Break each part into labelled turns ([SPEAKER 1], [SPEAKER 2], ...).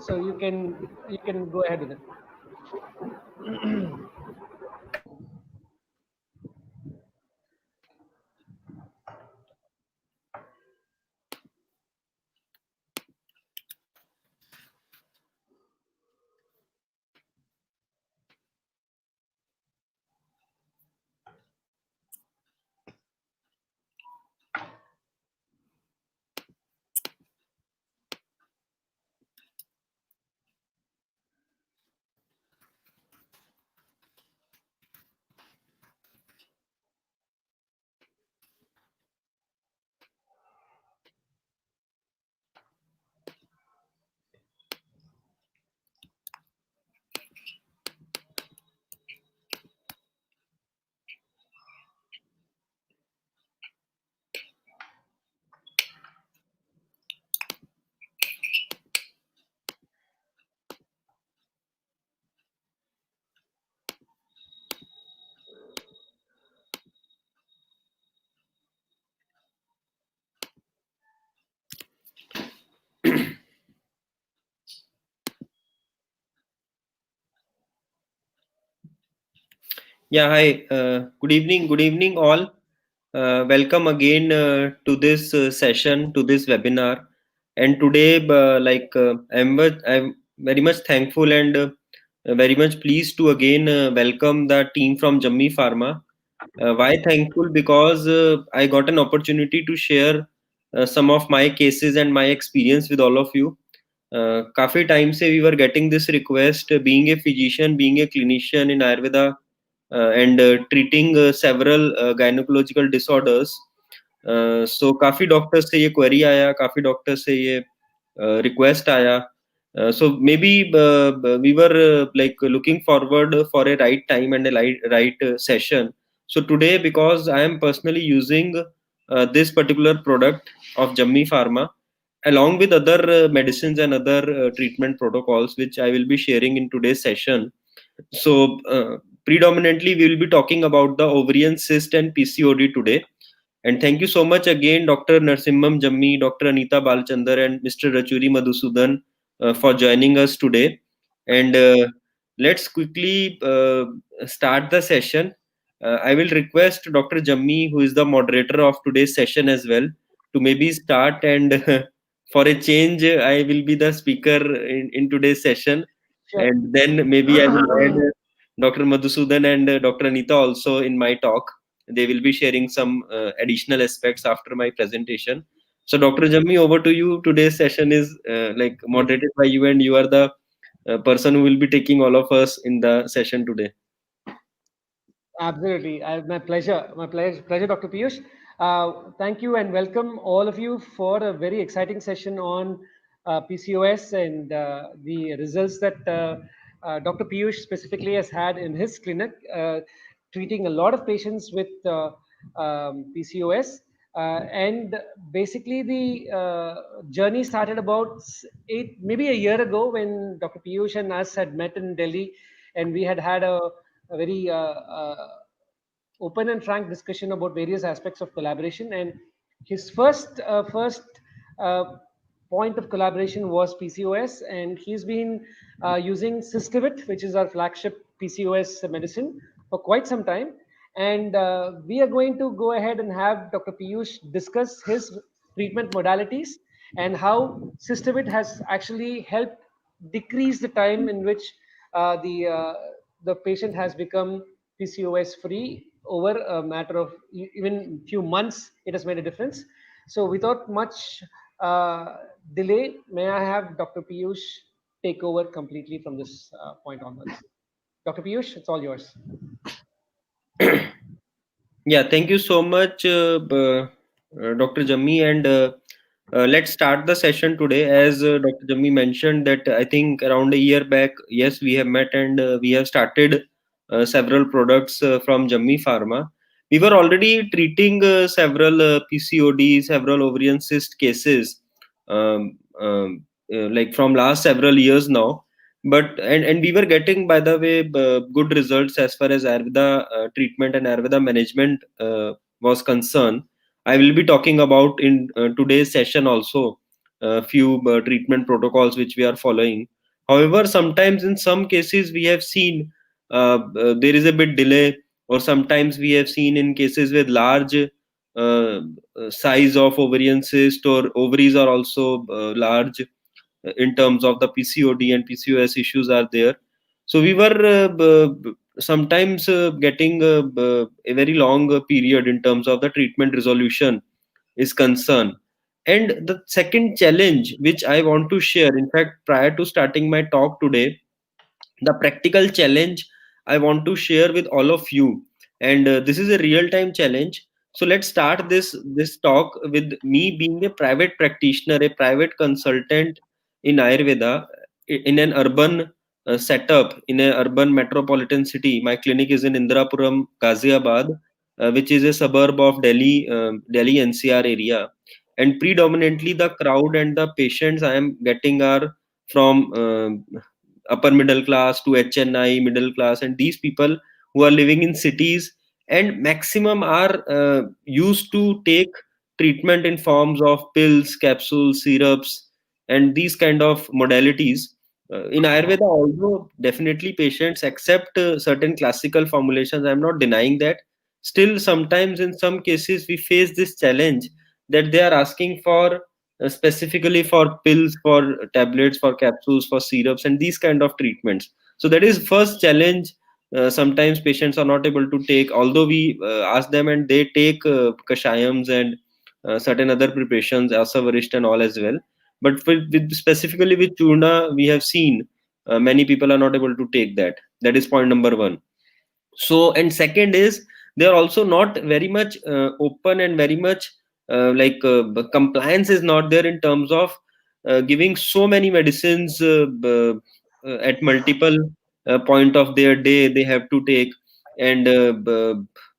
[SPEAKER 1] So you can go ahead with it.
[SPEAKER 2] Yeah, hi. Good evening, all. Welcome again to this session, to this webinar. And today, I'm very much thankful and very much pleased to again welcome the team from Jammi Pharma. Why thankful? Because I got an opportunity to share some of my cases and my experience with all of you. काफी time से we were getting this request, being a physician, being a clinician in Ayurveda, and treating several gynecological disorders. So काफी doctors से ये query आया, काफी doctors से ये request आया. So maybe we were like looking forward for a right time and a right session. So today, because I am personally using this particular product of Jammi Pharma, along with other medicines and other treatment protocols, which I will be sharing in today's session. So, predominantly, we will be talking about the ovarian cyst and PCOD today. And thank you so much again, Dr. Narsimham Jammi, Dr. Anita Balchandar, and Mr. Rachuri Madhusudan for joining us today. And let's quickly start the session. I will request Dr. Jammi, who is the moderator of today's session as well, to maybe start. And for a change, I will be the speaker in today's session.
[SPEAKER 1] Sure.
[SPEAKER 2] And then maybe I will add Dr. Madhusudan and Dr. Anita also in my talk. They will be sharing some additional aspects after my presentation. So, Dr. Jammi, over to you. Today's session is like
[SPEAKER 1] Yes.
[SPEAKER 2] moderated by you, and you are the person who will be taking all of us in the session today.
[SPEAKER 1] Absolutely. My pleasure. My pleasure, Dr. Piyush. Thank you and welcome all of you for a very exciting session on PCOS and the results that Dr. Piyush specifically has had in his clinic, treating a lot of patients with PCOS. And basically, the journey started about maybe a year ago when Dr. Piyush and us had met in Delhi, and we had a very open and frank discussion about various aspects of collaboration. And his first uh, point of collaboration was PCOS, and he's been using Systavit, which is our flagship PCOS medicine, for quite some time. And we are going to go ahead and have Dr. Piyush discuss his treatment modalities and how Systavit has actually helped decrease the time in which the patient has become PCOS free over a matter of even few months. It has made a difference. So without much uh, delay, may I have Dr. Piyush take over completely from this point onwards. Dr. Piyush, it's all yours.
[SPEAKER 2] Yeah, thank you so much, Dr. Jammi. And let's start the session today. As Dr. Jammi mentioned, that I think around a year back, yes, we have met and we have started several products from Jammi Pharma. We were already treating several PCOD, several ovarian cyst cases, like from last several years now. But and we were getting, by the way, good results as far as Ayurveda treatment and Ayurveda management was concerned. I will be talking about in today's session also few treatment protocols which we are following. However, sometimes in some cases we have seen there is a bit delay, or sometimes we have seen in cases with large size of ovarian cyst, or ovaries are also large in terms of the PCOD and PCOS issues are there. So we were sometimes getting a very long period in terms of the treatment resolution is concerned. And the second challenge which I want to share, in fact, prior to starting my talk today, the practical challenge I want to share with all of you, and this is a real time challenge. So let's start this talk with me being a private practitioner, a private consultant in Ayurveda, in an urban setup, in an urban metropolitan city. My clinic is in Indrapuram, Ghaziabad, which is a suburb of Delhi NCR area. And predominantly the crowd and the patients I am getting are from upper middle class to HNI middle class, and these people who are living in cities, and maximum are used to take treatment in forms of pills, capsules, syrups, and these kind of modalities. In Ayurveda, although definitely patients accept certain classical formulations, I'm not denying that. Still, sometimes in some cases, we face this challenge that they are asking for specifically for pills, for tablets, for capsules, for syrups, and these kind of treatments. So that is first challenge. Sometimes patients are not able to take, although we ask them, and they take kashayams and certain other preparations, asavarist and all as well. But specifically with churna, we have seen many people are not able to take that. That is point number one. So, and second is they are also not very much open, and very much compliance is not there in terms of giving so many medicines at multiple point of their day they have to take, and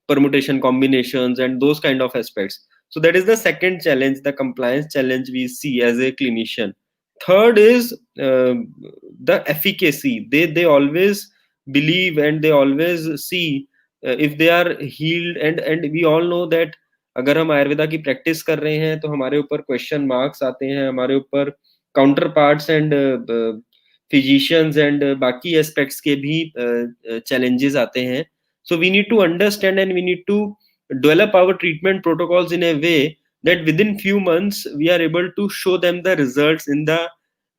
[SPEAKER 2] permutation combinations and those kind of aspects. So that is the second challenge, the compliance challenge we see as a clinician. Third is the efficacy. They always believe, and they always see if they are healed, and we all know that अगर हम आयुर्वेदा की practice कर रहे हैं तो हमारे ऊपर question marks आते हैं, हमारे ऊपर counter parts and physicians and बाकी एस्पेक्ट्स के भी challenges आते हैं. So we need to understand, and we need to develop our treatment protocols in a way that within few months we are able to show them the results in the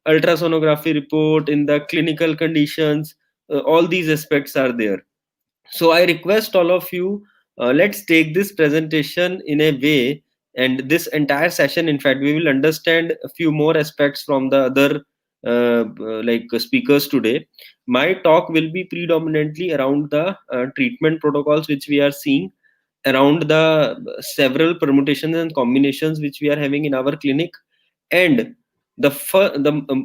[SPEAKER 2] ultrasonography report, in the clinical conditions. All these aspects are there. So I request all of you, let's take this presentation in a way, and this entire session, in fact, we will understand a few more aspects from the other speakers today. My talk will be predominantly around the treatment protocols which we are seeing, around the several permutations and combinations which we are having in our clinic. And the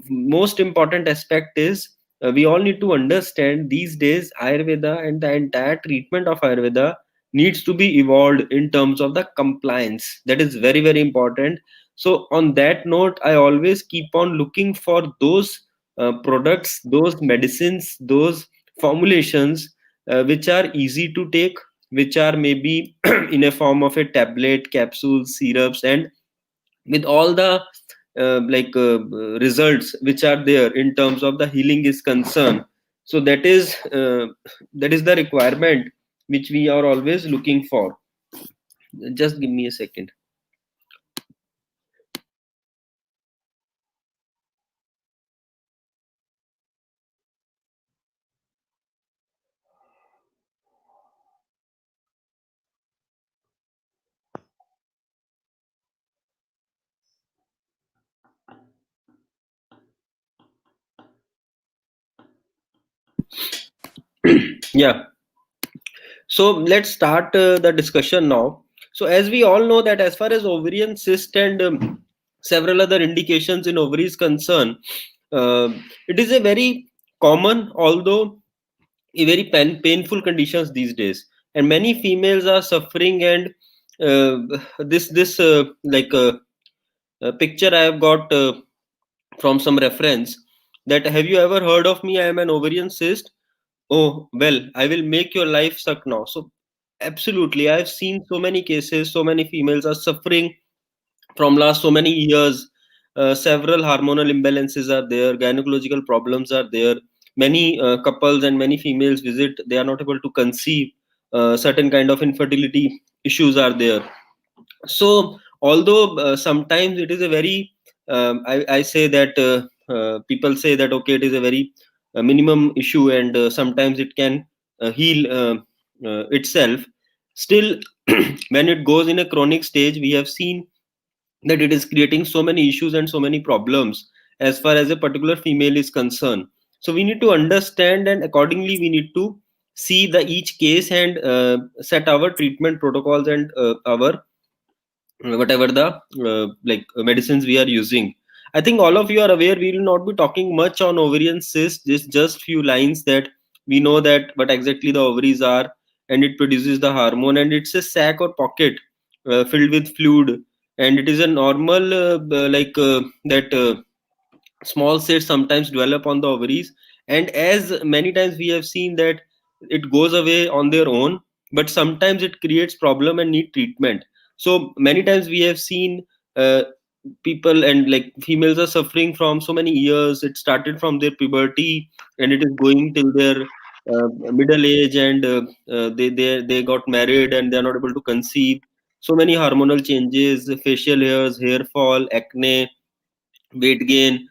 [SPEAKER 2] most important aspect is we all need to understand these days Ayurveda and the entire treatment of Ayurveda needs to be evolved in terms of the compliance. That is very, very important. So on that note, I always keep on looking for those products, those medicines, those formulations which are easy to take, which are maybe in a form of a tablet, capsule, syrups, and with all the results which are there in terms of the healing is concerned. So that is the requirement which we are always looking for. Just give me a second. Yeah, so let's start the discussion now. So as we all know that as far as ovarian cyst and several other indications in ovary is concerned, uh, it is a very common, although a very painful conditions these days, and many females are suffering. And this picture I have got from some reference, that have you ever heard of me, I am an ovarian cyst. Oh, well, I will make your life suck now. So absolutely, I've seen so many cases, so many females are suffering from last so many years. several hormonal imbalances are there, gynecological problems are there. Many couples and many females visit, they are not able to conceive. Certain kind of infertility issues are there. So although sometimes it is a very I say that people say that okay, it is a very minimum issue, and sometimes it can heal itself. Still, when it goes in a chronic stage, we have seen that it is creating so many issues and so many problems as far as a particular female is concerned. So we need to understand, and accordingly we need to see the each case, and set our treatment protocols, and our whatever the medicines we are using. I think all of you are aware, we will not be talking much on ovarian cyst. Just few lines that we know that what exactly the ovaries are, and it produces the hormone, and it's a sac or pocket filled with fluid, and it is a normal that small cysts sometimes develop on the ovaries, and as many times we have seen that it goes away on their own, but sometimes it creates problem and need treatment. So many times we have seen uh, people, and like females are suffering from so many years. It started from their puberty, and it is going till their middle age, and they got married and they are not able to conceive. So many hormonal changes, facial hairs, hair fall, acne, weight gain,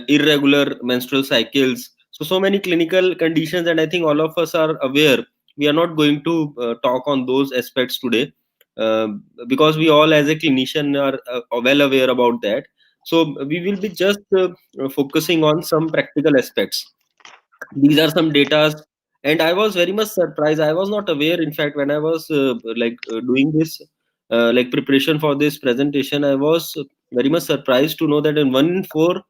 [SPEAKER 2] irregular menstrual cycles. So many clinical conditions, and I think all of us are aware. We are not going to talk on those aspects today, uh, because we all, as a clinician, are well aware about that. So we will be just focusing on some practical aspects. These are some datas, and I was very much surprised. I was not aware, in fact, when I was doing this preparation for this presentation. I was very much surprised to know that in 1 in 4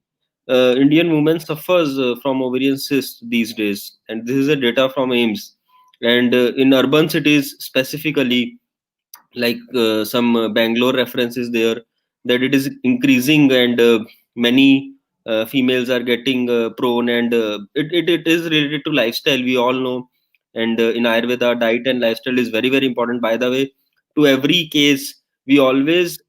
[SPEAKER 2] Indian women suffers from ovarian cysts these days, and this is a data from AIMS. And in urban cities specifically, some Bangalore references there, that it is increasing, and many females are getting prone, and it is related to lifestyle, we all know. And in Ayurveda, diet and lifestyle is very very important. By the way, to every case, we always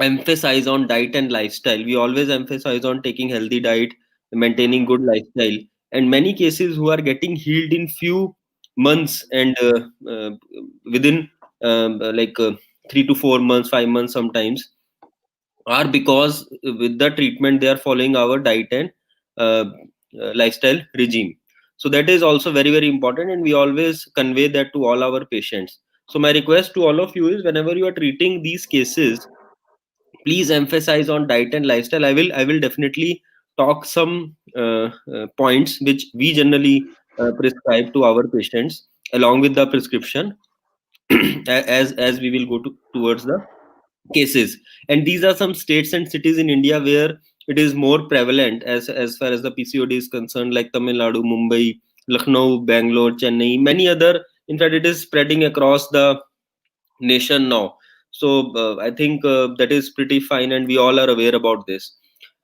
[SPEAKER 2] emphasize on diet and lifestyle. We always emphasize on taking healthy diet, maintaining good lifestyle. And many cases who are getting healed in few months, and within 3 to 4 months, 5 months sometimes, are because with the treatment they are following our diet and uh, lifestyle regime. So that is also very very important, and we always convey that to all our patients. So my request to all of you is, whenever you are treating these cases, please emphasize on diet and lifestyle. I will definitely talk some points which we generally prescribe to our patients along with the prescription, as we will go towards the cases. And these are some states and cities in India where it is more prevalent, as far as the PCOD is concerned, like Tamil Nadu, Mumbai, Lucknow, Bangalore, Chennai, many other. In fact, it is spreading across the nation now. So I think that is pretty fine, and we all are aware about this.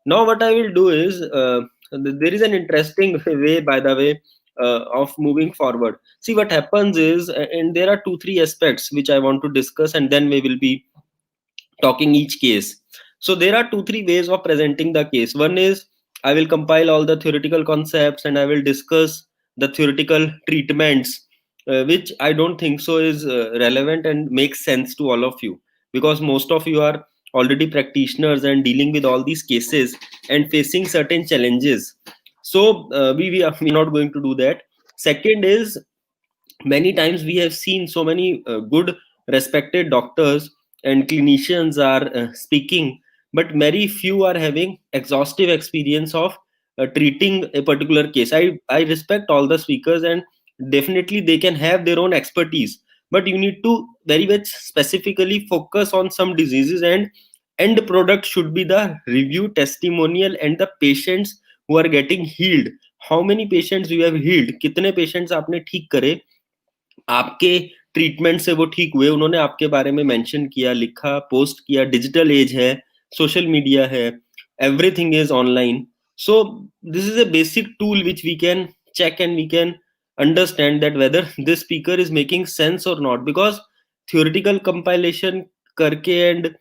[SPEAKER 2] Now, what I will do is, there is an interesting way, by the way, of moving forward. See, what happens is, and there are two, three aspects which I want to discuss, and then we will be talking each case. So there are two, three ways of presenting the case. One is, I will compile all the theoretical concepts, and I will discuss the theoretical treatments, which I don't think so is relevant and makes sense to all of you, because most of you are already practitioners and dealing with all these cases and facing certain challenges. So we are not going to do that. Second is, many times we have seen so many good respected doctors and clinicians are speaking, but very few are having exhaustive experience of treating a particular case. I respect all the speakers, and definitely they can have their own expertise, but you need to very much specifically focus on some diseases, and end product should be the review testimonial and the patients who are getting healed. How many patients you have healed, कितने patients आपने ठीक करे, आपके treatment से वो ठीक हुए, उन्होंने आपके बारे में मेंशन किया, लिखा, पोस्ट किया. डिजिटल एज है, सोशल मीडिया है, everything is online. So this is a basic tool which we can check, and we can understand that whether this speaker is making sense or not, because theoretical compilation करके and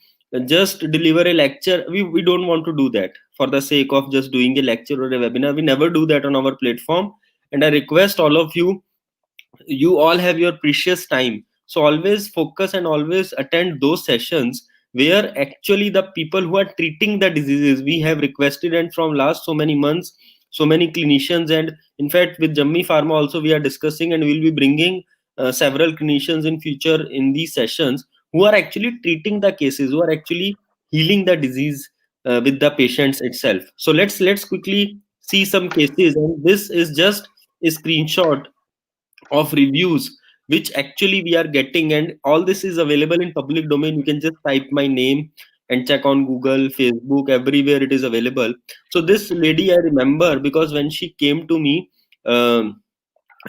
[SPEAKER 2] just deliver a lecture. We don't want to do that for the sake of just doing a lecture or a webinar. We never do that on our platform. And I request all of you, you all have your precious time, so always focus and always attend those sessions where actually the people who are treating the diseases we have requested, and from last so many months so many clinicians, and in fact with Jammi Pharma also we are discussing, and we'll be bringing several clinicians in future in these sessions who are actually treating the cases, who are actually healing the disease with the patients itself. So let's quickly see some cases, and this is just a screenshot of reviews which actually we are getting, and all this is available in public domain. You can just type my name and check on Google, Facebook, everywhere it is available. So this lady I remember because when she came to me, um,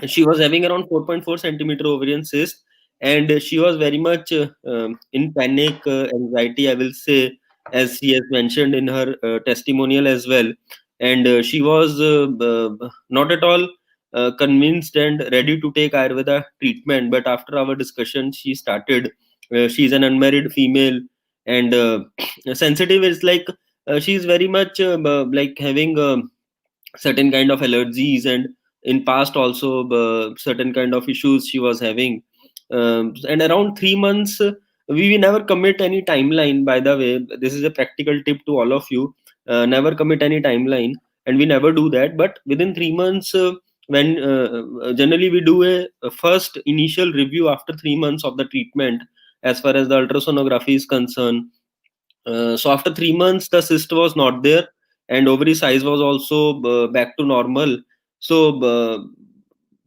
[SPEAKER 2] she was having around 4.4 centimeter ovarian cyst, and she was very much in panic, anxiety, I will say, as she has mentioned in her testimonial as well. And she was not at all convinced and ready to take Ayurveda treatment. But after our discussion, she started. She's an unmarried female, and sensitive is like she's very much like having certain kind of allergies, and in past also certain kind of issues she was having. And around 3 months, we never commit any timeline, by the way. This is a practical tip to all of you. Never commit any timeline, and we never do that. But within 3 months, when generally we do a first initial review after 3 months of the treatment as far as the ultrasonography is concerned. So after 3 months, the cyst was not there, and ovary size was also back to normal. So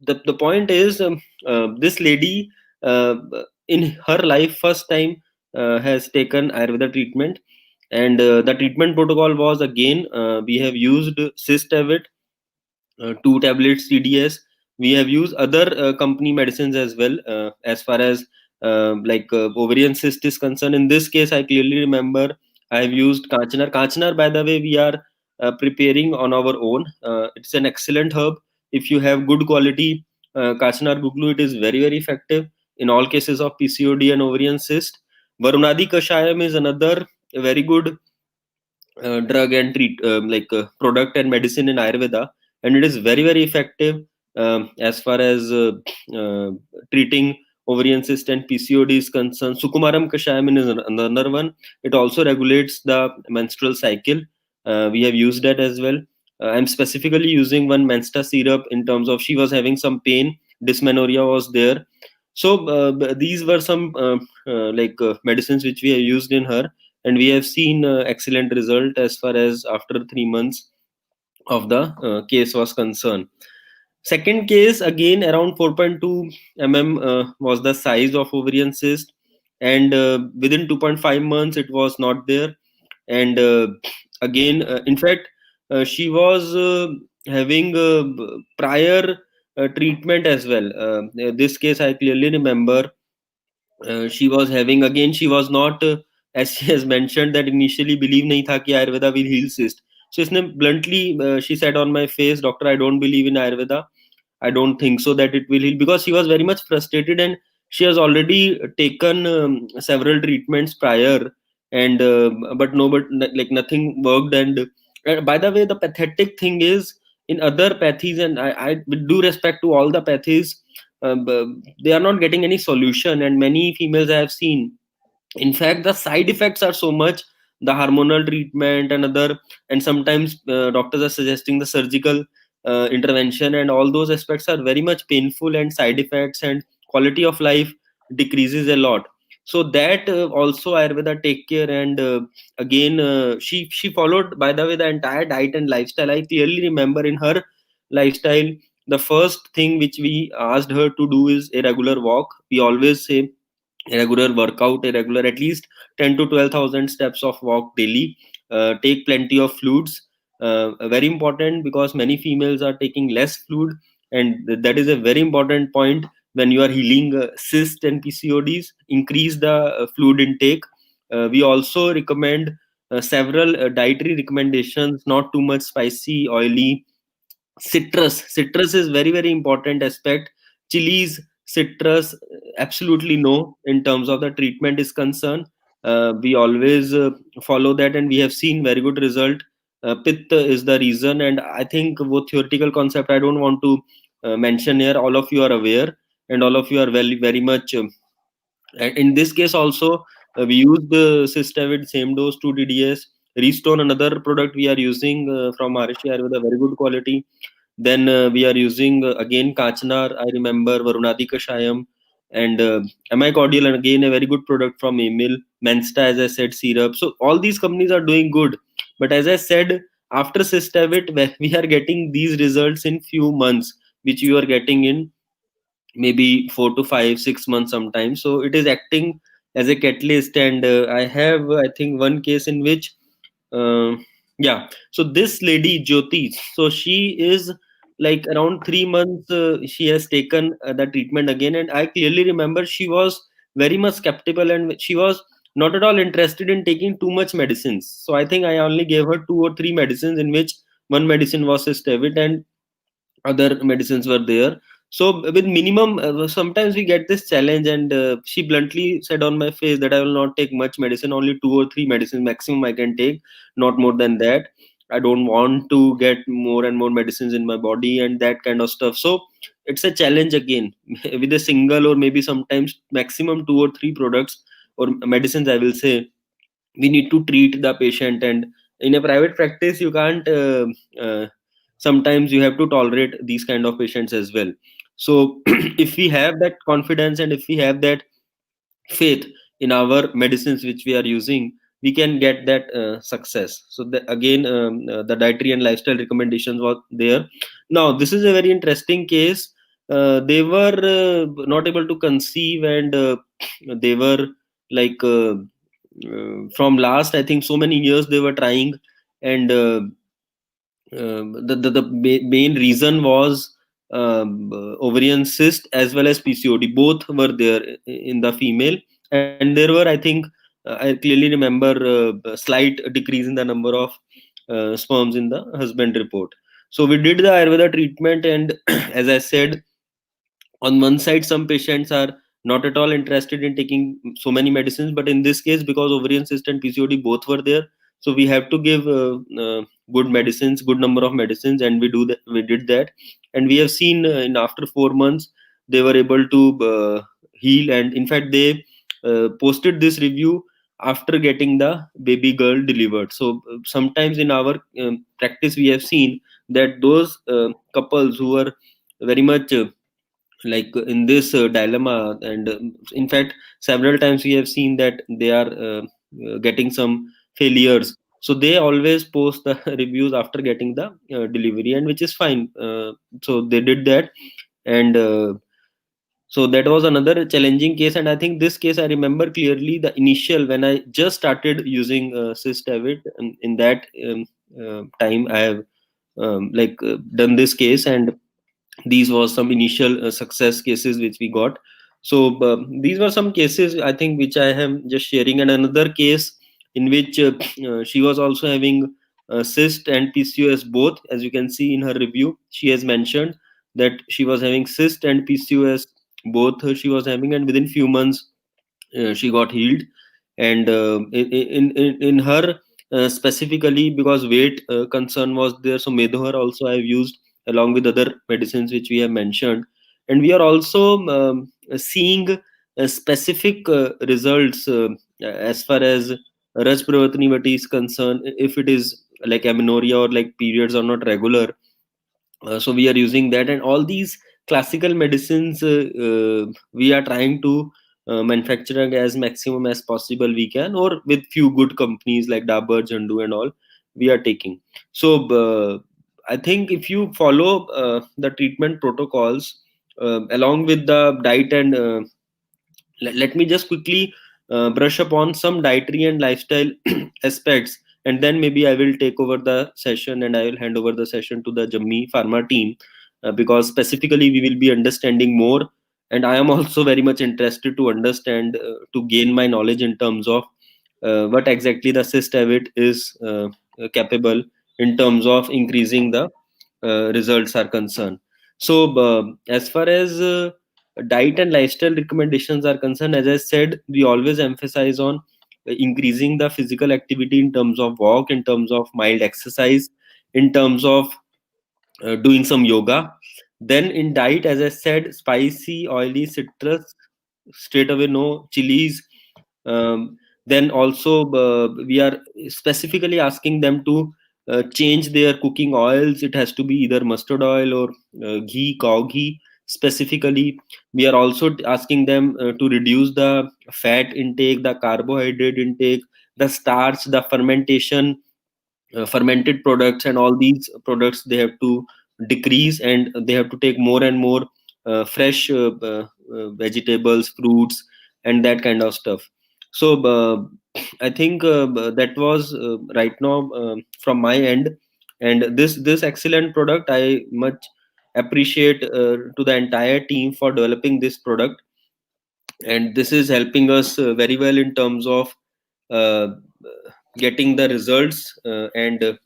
[SPEAKER 2] the point is, this lady in her life first time has taken Ayurveda treatment, and the treatment protocol was again we have used cyst 2 tablets CDS. We have used other company medicines as well, as far as ovarian cyst is concerned. In this case, I clearly remember I have used Kanchnar. Kanchnar, by the way, we are preparing on our own. It's an excellent herb. If you have good quality Kanchnar Guglu, it is very, very effective in all cases of PCOD and ovarian cyst. Varunadi Kashayam is another very good drug and product and medicine in Ayurveda, and it is very, very effective as far as treating ovarian cyst and PCOD is concerned. Sukumaram Kashayam is another one. It also regulates the menstrual cycle. We have used that as well. I'm specifically using one Mensta syrup in terms of she was having some pain, dysmenorrhea was there. So these were some medicines which we have used in her, and we have seen excellent result as far as after 3 months of the case was concerned. Second case, again around 4.2 was the size of ovarian cyst, and within 2.5 months it was not there. And again, in fact, she was having prior treatment as well. This case I clearly remember. She was having, again she was not as she has mentioned that initially believe nahi tha ki Ayurveda will heal cyst. So isne bluntly she said on my face, doctor, I don't believe in Ayurveda. I don't think so that it will heal, because she was very much frustrated, and she has already taken several treatments prior, and but like nothing worked. And by the way, the pathetic thing is, in other pathies, and I with due respect to all the pathies, they are not getting any solution, and many females I have seen, in fact the side effects are so much, the hormonal treatment and other, and sometimes doctors are suggesting the surgical intervention, and all those aspects are very much painful, and side effects and quality of life decreases a lot. So that also Ayurveda take care. And again she followed, by the way, the entire diet and lifestyle. I clearly remember in her lifestyle, the first thing which we asked her to do is a regular walk. We always say regular workout, a regular at least 10 to 12,000 steps of walk daily. Take plenty of fluids, very important, because many females are taking less fluid, and that is a very important point. When you are healing cyst and PCODs, increase the fluid intake. We also recommend several dietary recommendations: not too much spicy, oily. Citrus is very, very important aspect. Chilies, citrus, absolutely no in terms of the treatment is concerned. we always follow that, and we have seen very good result. Pitta is the reason, and I think what theoretical concept I don't want to mention here. All of you are aware, and all of you are very much. And in this case also, we use the Systavit same dose 2 DDS. Restone, another product we are using from Maharishi Ayurveda, very good quality. Then we are using again Kachnar, I remember Varunadi Kashayam, and Ami Cordial, and again a very good product from Emil. Mensta, as I said, syrup. So all these companies are doing good. But as I said, after Systavit, we are getting these results in few months, which you are getting in maybe 4 to 5, 6 months sometimes. So it is acting as a catalyst, and I have I think one case in which uh, yeah, so this lady Jyoti, so she is like around 3 months she has taken the treatment again, and I clearly remember she was very much skeptical, and she was not at all interested in taking too much medicines. So I think I only gave her 2 or 3 medicines, in which one medicine was Stevid, and other medicines were there. So with minimum, sometimes we get this challenge, and she bluntly said on my face that I will not take much medicine, only 2 or 3 medicines maximum I can take, not more than that. I don't want to get more and more medicines in my body and that kind of stuff. So it's a challenge again with a single or maybe sometimes maximum 2 or 3 products or medicines, I will say. We need to treat the patient, and in a private practice you can't sometimes you have to tolerate these kind of patients as well. So if we have that confidence, and if we have that faith in our medicines which we are using, we can get that success. So again, the dietary and lifestyle recommendations were there. Now this is a very interesting case. They were not able to conceive, and they were like from last I think so many years they were trying, and the main reason was ovarian cyst as well as PCOD. Both were there in the female, and there were, I think, I clearly remember a slight decrease in the number of sperms in the husband report. So we did the Ayurveda treatment, and as I said, on one side some patients are not at all interested in taking so many medicines, but in this case, because ovarian cyst and PCOD both were there, so we have to give good medicines, good number of medicines, and we did that, and we have seen in after 4 months they were able to heal, and in fact they posted this review after getting the baby girl delivered. So sometimes in our practice we have seen that those couples who are very much like in this dilemma, and in fact several times we have seen that they are getting some failures, so they always post the reviews after getting the delivery, and which is fine. So they did that, and so that was another challenging case. And I think this case I remember clearly, the initial when I just started using Systavit, and in that time I have done this case, and these was some initial success cases which we got. So these were some cases I think which I am just sharing, and another case in which she was also having cyst and PCOS both. As you can see in her review, she has mentioned that she was having cyst and PCOS both, she was having, and within few months she got healed. And in her specifically, because weight concern was there, so Medohar also I've used along with other medicines which we have mentioned, and we are also seeing specific results as far as Raj Pravatnivati is concerned. If it is like amenorrhea or like periods are not regular, so we are using that, and all these classical medicines we are trying to manufacture as maximum as possible we can, or with few good companies like Dabur, Jandu and all, we are taking. So I think if you follow the treatment protocols along with the diet, and let me just quickly brush upon some dietary and lifestyle aspects, and then maybe I will take over the session, and I will hand over the session to the Jammi Pharma team, because specifically we will be understanding more, and I am also very much interested to understand, to gain my knowledge in terms of what exactly the Systavit is capable in terms of increasing the results are concerned. So as far as diet and lifestyle recommendations are concerned, as I said, we always emphasize on increasing the physical activity in terms of walk, in terms of mild exercise, in terms of doing some yoga. Then in diet, as I said, spicy, oily, citrus, straight away no chilies. Then also we are specifically asking them to change their cooking oils. It has to be either mustard oil or ghee, cow ghee. Specifically, we are also asking them to reduce the fat intake, the carbohydrate intake, the starch, the fermentation, fermented products, and all these products they have to decrease, and they have to take more and more fresh vegetables, fruits, and that kind of stuff. So I think that was right now from my end. And this excellent product, I much appreciate to the entire team for developing this product. And this is helping us very well in terms of uh, getting the results, and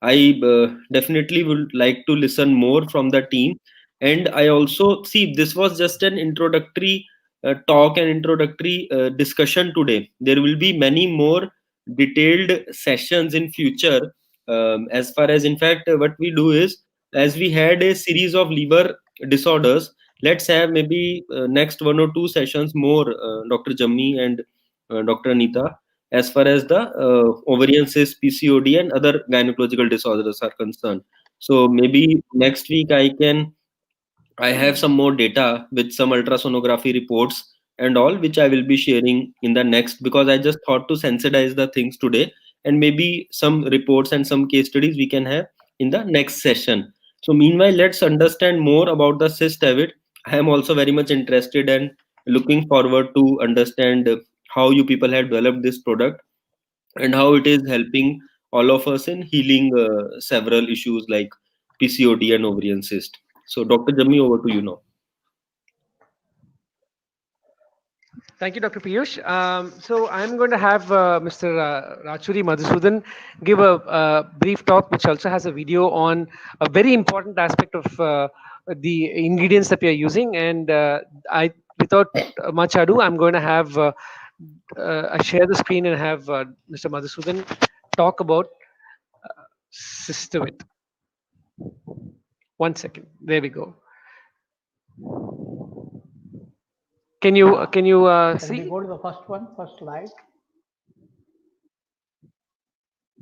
[SPEAKER 2] I definitely would like to listen more from the team. And I also see this was just an introductory talk and introductory discussion today. There will be many more detailed sessions in future. As far as, in fact, what we do is, as we had a series of liver disorders, let's have maybe next one or two sessions more, Dr. Jammi and Dr. Anita, as far as the ovarian cyst, PCOD, and other gynecological disorders are concerned. So maybe next week I have some more data with some ultrasonography reports and all, which I will be sharing in the next, because I just thought to sensitize the things today, and maybe some reports and some case studies we can have in the next session. So meanwhile, let's understand more about the cyst, David. I am also very much interested and looking forward to understand how you people have developed this product and how it is helping all of us in healing several issues like PCOD and ovarian cyst. So, Dr. Jammi, over to you now.
[SPEAKER 1] Thank you, Dr. Piyush. So I'm going to have Mr. Rachuri Madhusudan give a brief talk, which also has a video on a very important aspect of the ingredients that we are using. And without much ado, I'm going to have I share the screen and have Mr. Madhusudan talk about Systemit. One second. There we go. Can you
[SPEAKER 3] Can
[SPEAKER 1] see?
[SPEAKER 3] we go to the first one, first slide?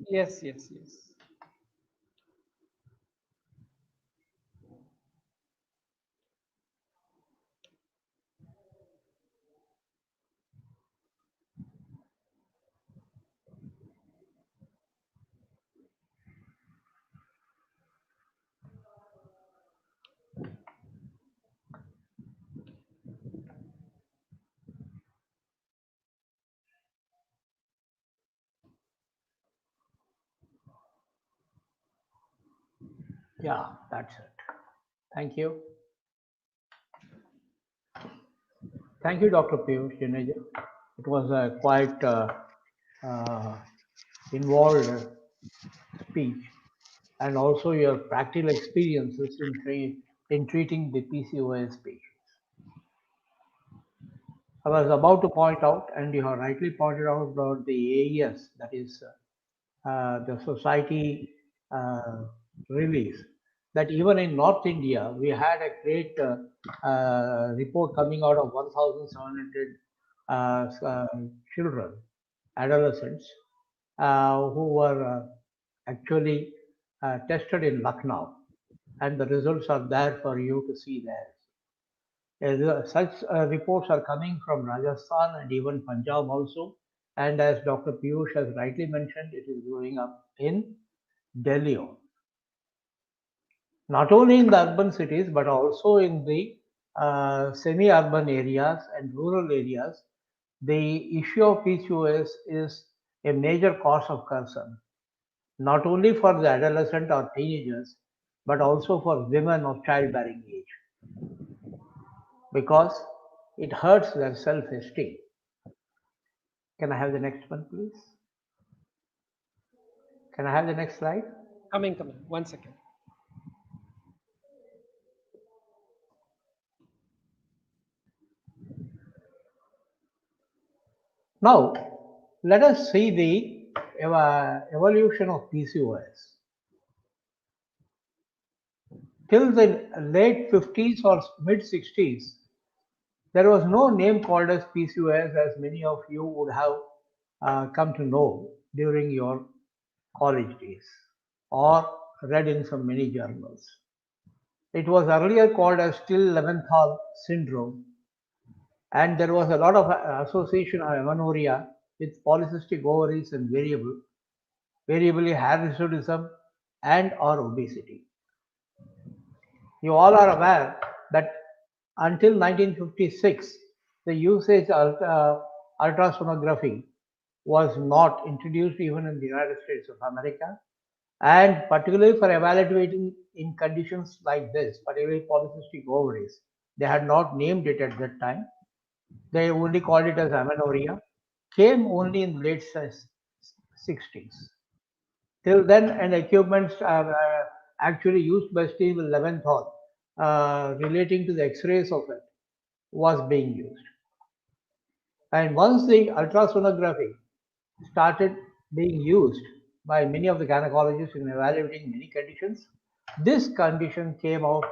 [SPEAKER 1] Yes, yes, yes.
[SPEAKER 3] Yeah, that's it. Thank you. Thank you, Dr. Piyush Juneja. It was a quite uh, involved speech, and also your practical experiences in treating the PCOS patients. I was about to point out, and you have rightly pointed out about the AES, that is the society release, that even in North India, we had a great report coming out of 1,700 children, adolescents, who were actually tested in Lucknow, and the results are there for you to see there. Such reports are coming from Rajasthan and even Punjab also. And as Dr. Piyush has rightly mentioned, it is growing up in Delhi. Not only in the urban cities, but also in the semi-urban areas and rural areas, the issue of PCOS is a major cause of concern, not only for the adolescent or teenagers, but also for women of childbearing age, because it hurts their self-esteem. Can I have the next one, please? Can I have the next slide?
[SPEAKER 1] Coming. 1 second.
[SPEAKER 3] Now, Let us see the evolution of PCOS. Till the late 50s or mid 60s, there was no name called as PCOS, as many of you would have come to know during your college days or read in some many journals. It was earlier called as Still-Leventhal syndrome, and there was a lot of association of amenorrhea with polycystic ovaries and variably hirsutism and or obesity. You all are aware that until 1956, the usage of ultrasonography was not introduced even in the United States of America, and particularly for evaluating in conditions like this, particularly polycystic ovaries, they had not named it at that time. They only called it as amenorrhea. Came only in late 60s. Till then, and equipments are actually used by Steve Leventhal relating to the X-rays of it was being used. And once the ultrasonography started being used by many of the gynecologists in evaluating many conditions, this condition came out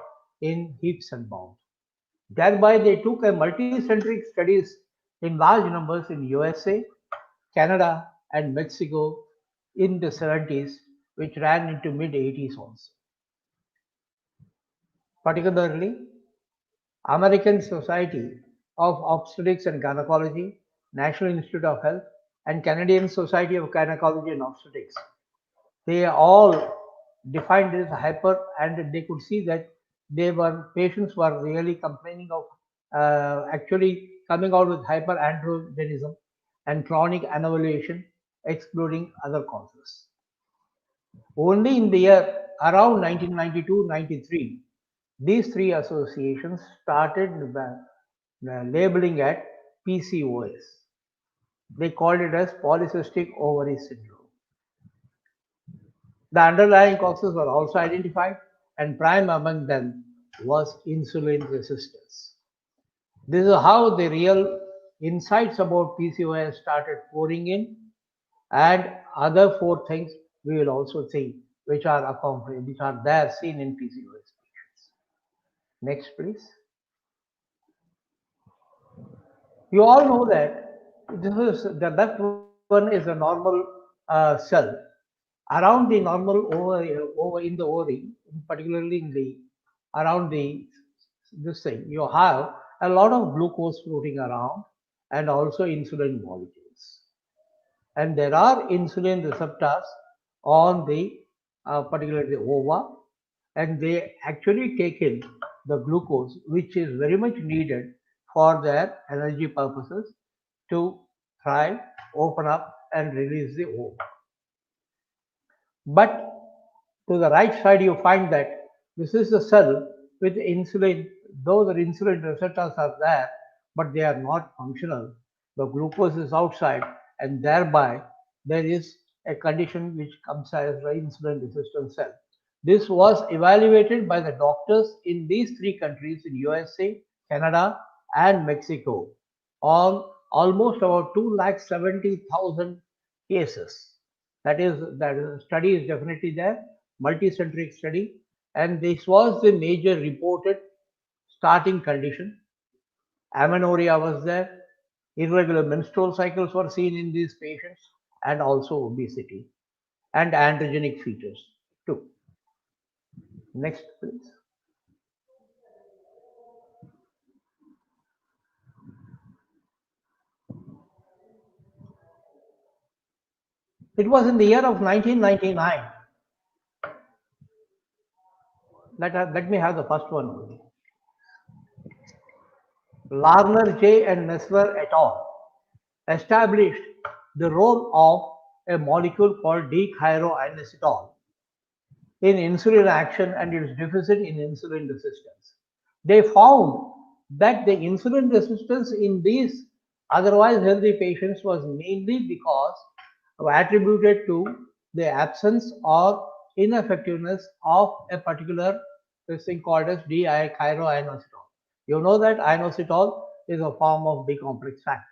[SPEAKER 3] in heaps and bounds. Thereby, they took a multicentric studies in large numbers in USA, Canada, and Mexico in the 70s, which ran into mid 80s also. Particularly, American Society of Obstetrics and Gynecology, National Institute of Health, and Canadian Society of Gynecology and Obstetrics. They all defined it as hyper, and they could see that patients were really complaining of actually coming out with hyperandrogenism and chronic anovulation, excluding other causes. Only in the year around 1992-93, these three associations started labeling at PCOS. They called it as polycystic ovary syndrome. The underlying causes were also identified, and prime among them was insulin resistance. This is how the real insights about PCOS started pouring in, and other four things we will also see, which are accompanied, which are there seen in PCOS patients. Next, please. You all know that this is the left one is a normal cell. Around the normal over in the ovary, particularly in the around the this thing, you have a lot of glucose floating around and also insulin molecules. And there are insulin receptors on the particularly the ova, and they actually take in the glucose, which is very much needed for their energy purposes to try, open up, and release the ova. But to the right side, you find that this is the cell with insulin, though the insulin receptors are there, but they are not functional. The glucose is outside, and thereby there is a condition which comes as the insulin resistant cell. This was evaluated by the doctors in these three countries in USA, Canada, and Mexico on almost about 270,000 cases. That study is definitely there, multicentric study, and this was the major reported starting condition. Amenorrhea was there, irregular menstrual cycles were seen in these patients, and also obesity and androgenic features too. Next, please. It was in the year of 1999. Let me have the first one only. Larner, J. and Nessler et al. Established the role of a molecule called D-chiro-inositol in insulin action and its deficit in insulin resistance. They found that the insulin resistance in these otherwise healthy patients was mainly because attributed to the absence or ineffectiveness of a particular this thing called as D-chiro-inositol. You know that inositol is a form of B complex factor.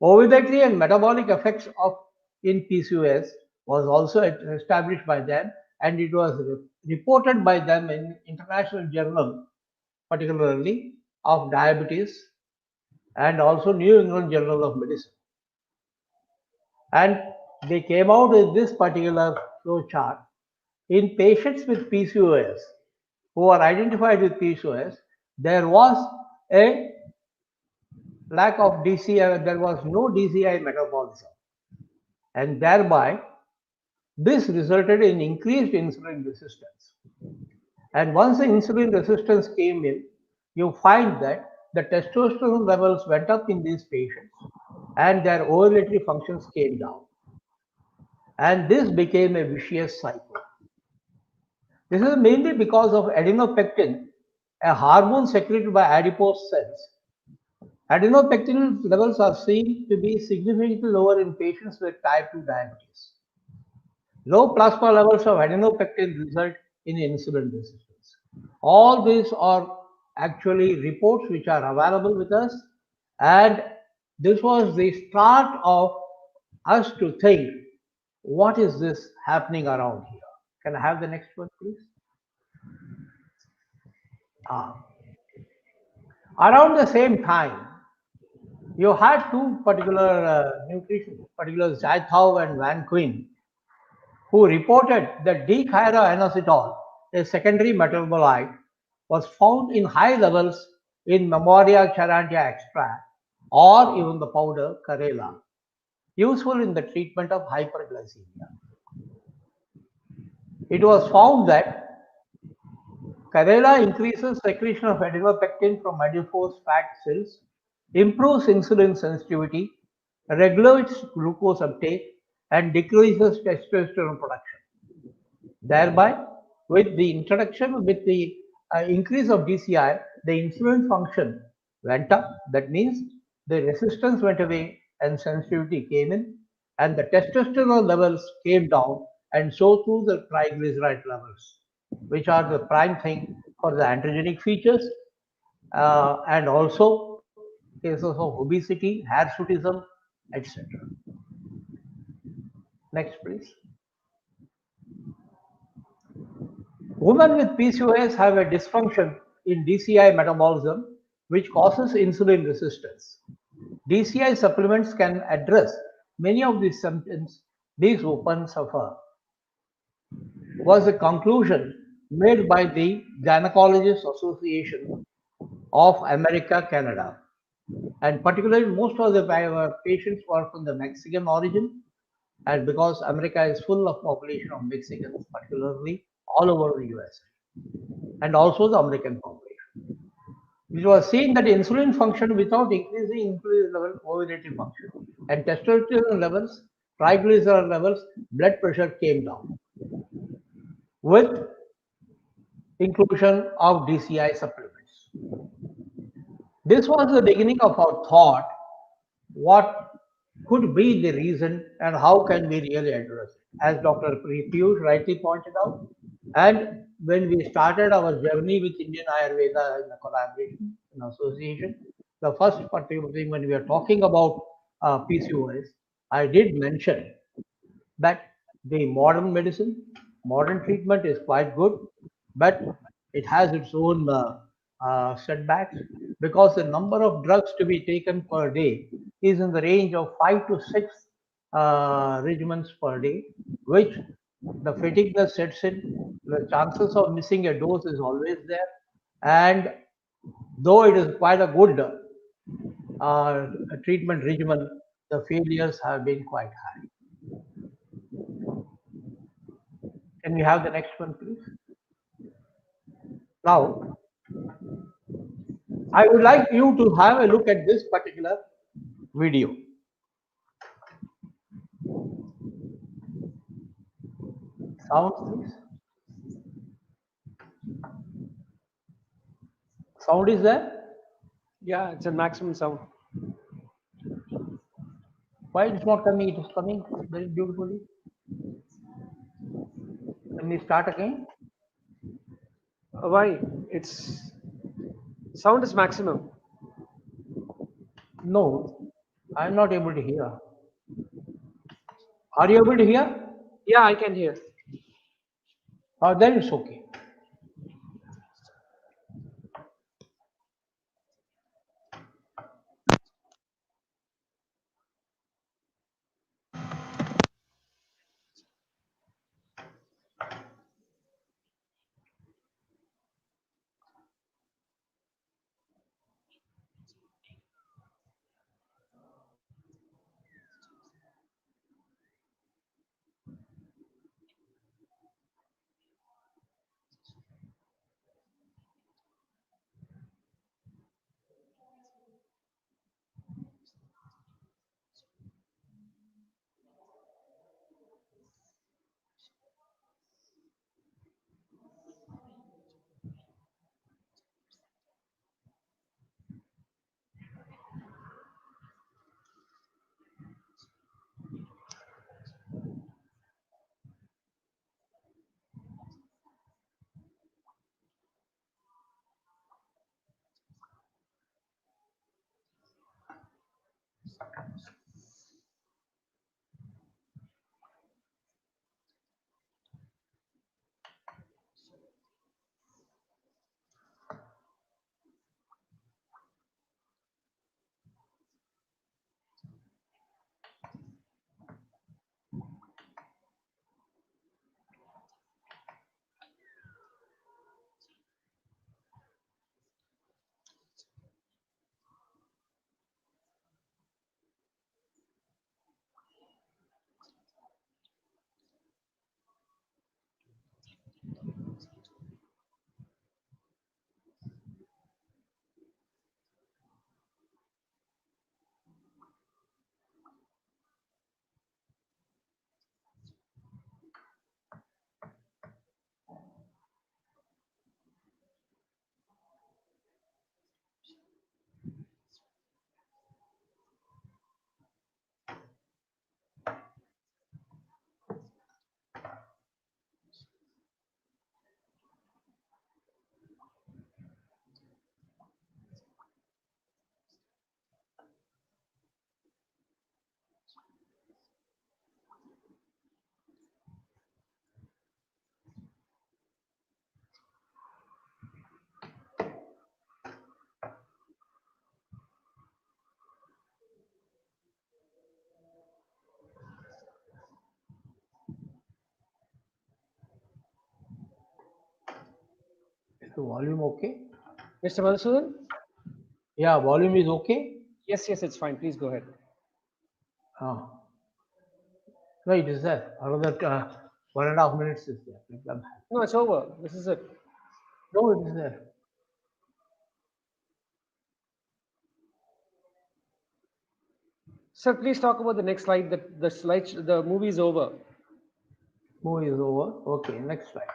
[SPEAKER 3] Ovulatory and metabolic effects of in PCOS was also established by them, and it was reported by them in international journal, particularly of diabetes and also New England Journal of Medicine. And they came out with this particular flow chart. In patients with PCOS who are identified with PCOS, there was a lack of DCI, there was no DCI metabolism, and thereby this resulted in increased insulin resistance. And once the insulin resistance came in, you find that the testosterone levels went up in these patients and their ovulatory functions came down. And this became a vicious cycle. This is mainly because of adenopectin, a hormone secreted by adipose cells. Adenopectin levels are seen to be significantly lower in patients with type 2 diabetes. Low plasma levels of adenopectin result in insulin resistance. All these are actually reports which are available with us, and this was the start of us to think, what is this happening around here? Can I have the next one, please? Around the same time, you had two particular nutrition, particular Zythau and Van Quinn, who reported that D-chiro-inositol, a secondary metabolite, was found in high levels in Memoria charantia extract or even the powder Karela, useful in the treatment of hyperglycemia. It was found that Karela increases secretion of adenopectin from adipose fat cells, improves insulin sensitivity, regulates glucose uptake, and decreases testosterone production. Thereby, with the introduction, with the increase of DCI, the insulin function went up. That means the resistance went away and sensitivity came in, and the testosterone levels came down, and so too the triglyceride levels, which are the prime thing for the androgenic features, and also cases of obesity, hirsutism, etc. Next, please. Women with PCOS have a dysfunction in DCI metabolism which causes insulin resistance. DCI supplements can address many of these symptoms these women suffer, was a conclusion made by the Gynecologists Association of America, Canada. And particularly most of the patients were from the Mexican origin, and because America is full of population of Mexicans, particularly all over the US, and also the American population. It was seen that insulin function without increasing insulin level, ovulatory function, and testosterone levels, triglyceride levels, blood pressure came down with inclusion of DCI supplements. This was the beginning of our thought, what could be the reason and how can we really address it, as Dr. Piyush rightly pointed out. And when we started our journey with Indian Ayurveda in a collaboration, in association, the first particular thing when we are talking about PCOS, I did mention that the modern medicine, modern treatment is quite good, but it has its own setbacks because the number of drugs to be taken per day is in the range of 5 to 6 regimens per day, which the fatigueness sets in, the chances of missing a dose is always there, and though it is quite a good treatment regimen, the failures have been quite high. Can we have the next one, please? Now, I would like you to have a look at this particular video. Sound, please. Sound is there?
[SPEAKER 1] Yeah, it's a maximum sound.
[SPEAKER 3] Why it's not coming? It is coming very beautifully. Let me start again.
[SPEAKER 1] Why? It's sound is maximum.
[SPEAKER 3] No, I'm not able to hear. Are you able to hear?
[SPEAKER 1] Yeah, I can hear.
[SPEAKER 3] Then it's okay. Is the volume okay?
[SPEAKER 1] Mr. Madhusudan?
[SPEAKER 3] Yeah, volume is okay.
[SPEAKER 1] Yes, yes, it's fine. Please go ahead.
[SPEAKER 3] Ah, no, it is there. Another 1.5 minutes is there.
[SPEAKER 1] No, it's over. This is it.
[SPEAKER 3] No, it is there.
[SPEAKER 1] Sir, please talk about the next slide. The movie is over.
[SPEAKER 3] Movie is over. Okay, next slide.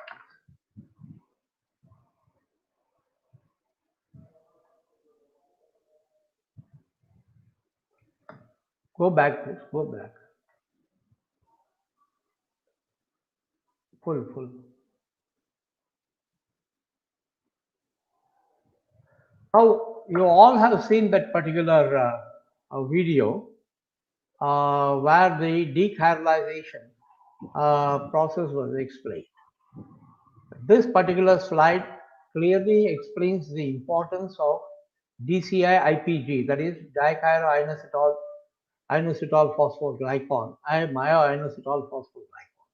[SPEAKER 3] Go back, please. Go back. Full. Now, you all have seen that particular video where the decarbolization process was explained. This particular slide clearly explains the importance of DCI-IPG, that is dichiroinositol inositol phosphoglycon and myoinositol phosphoglycon.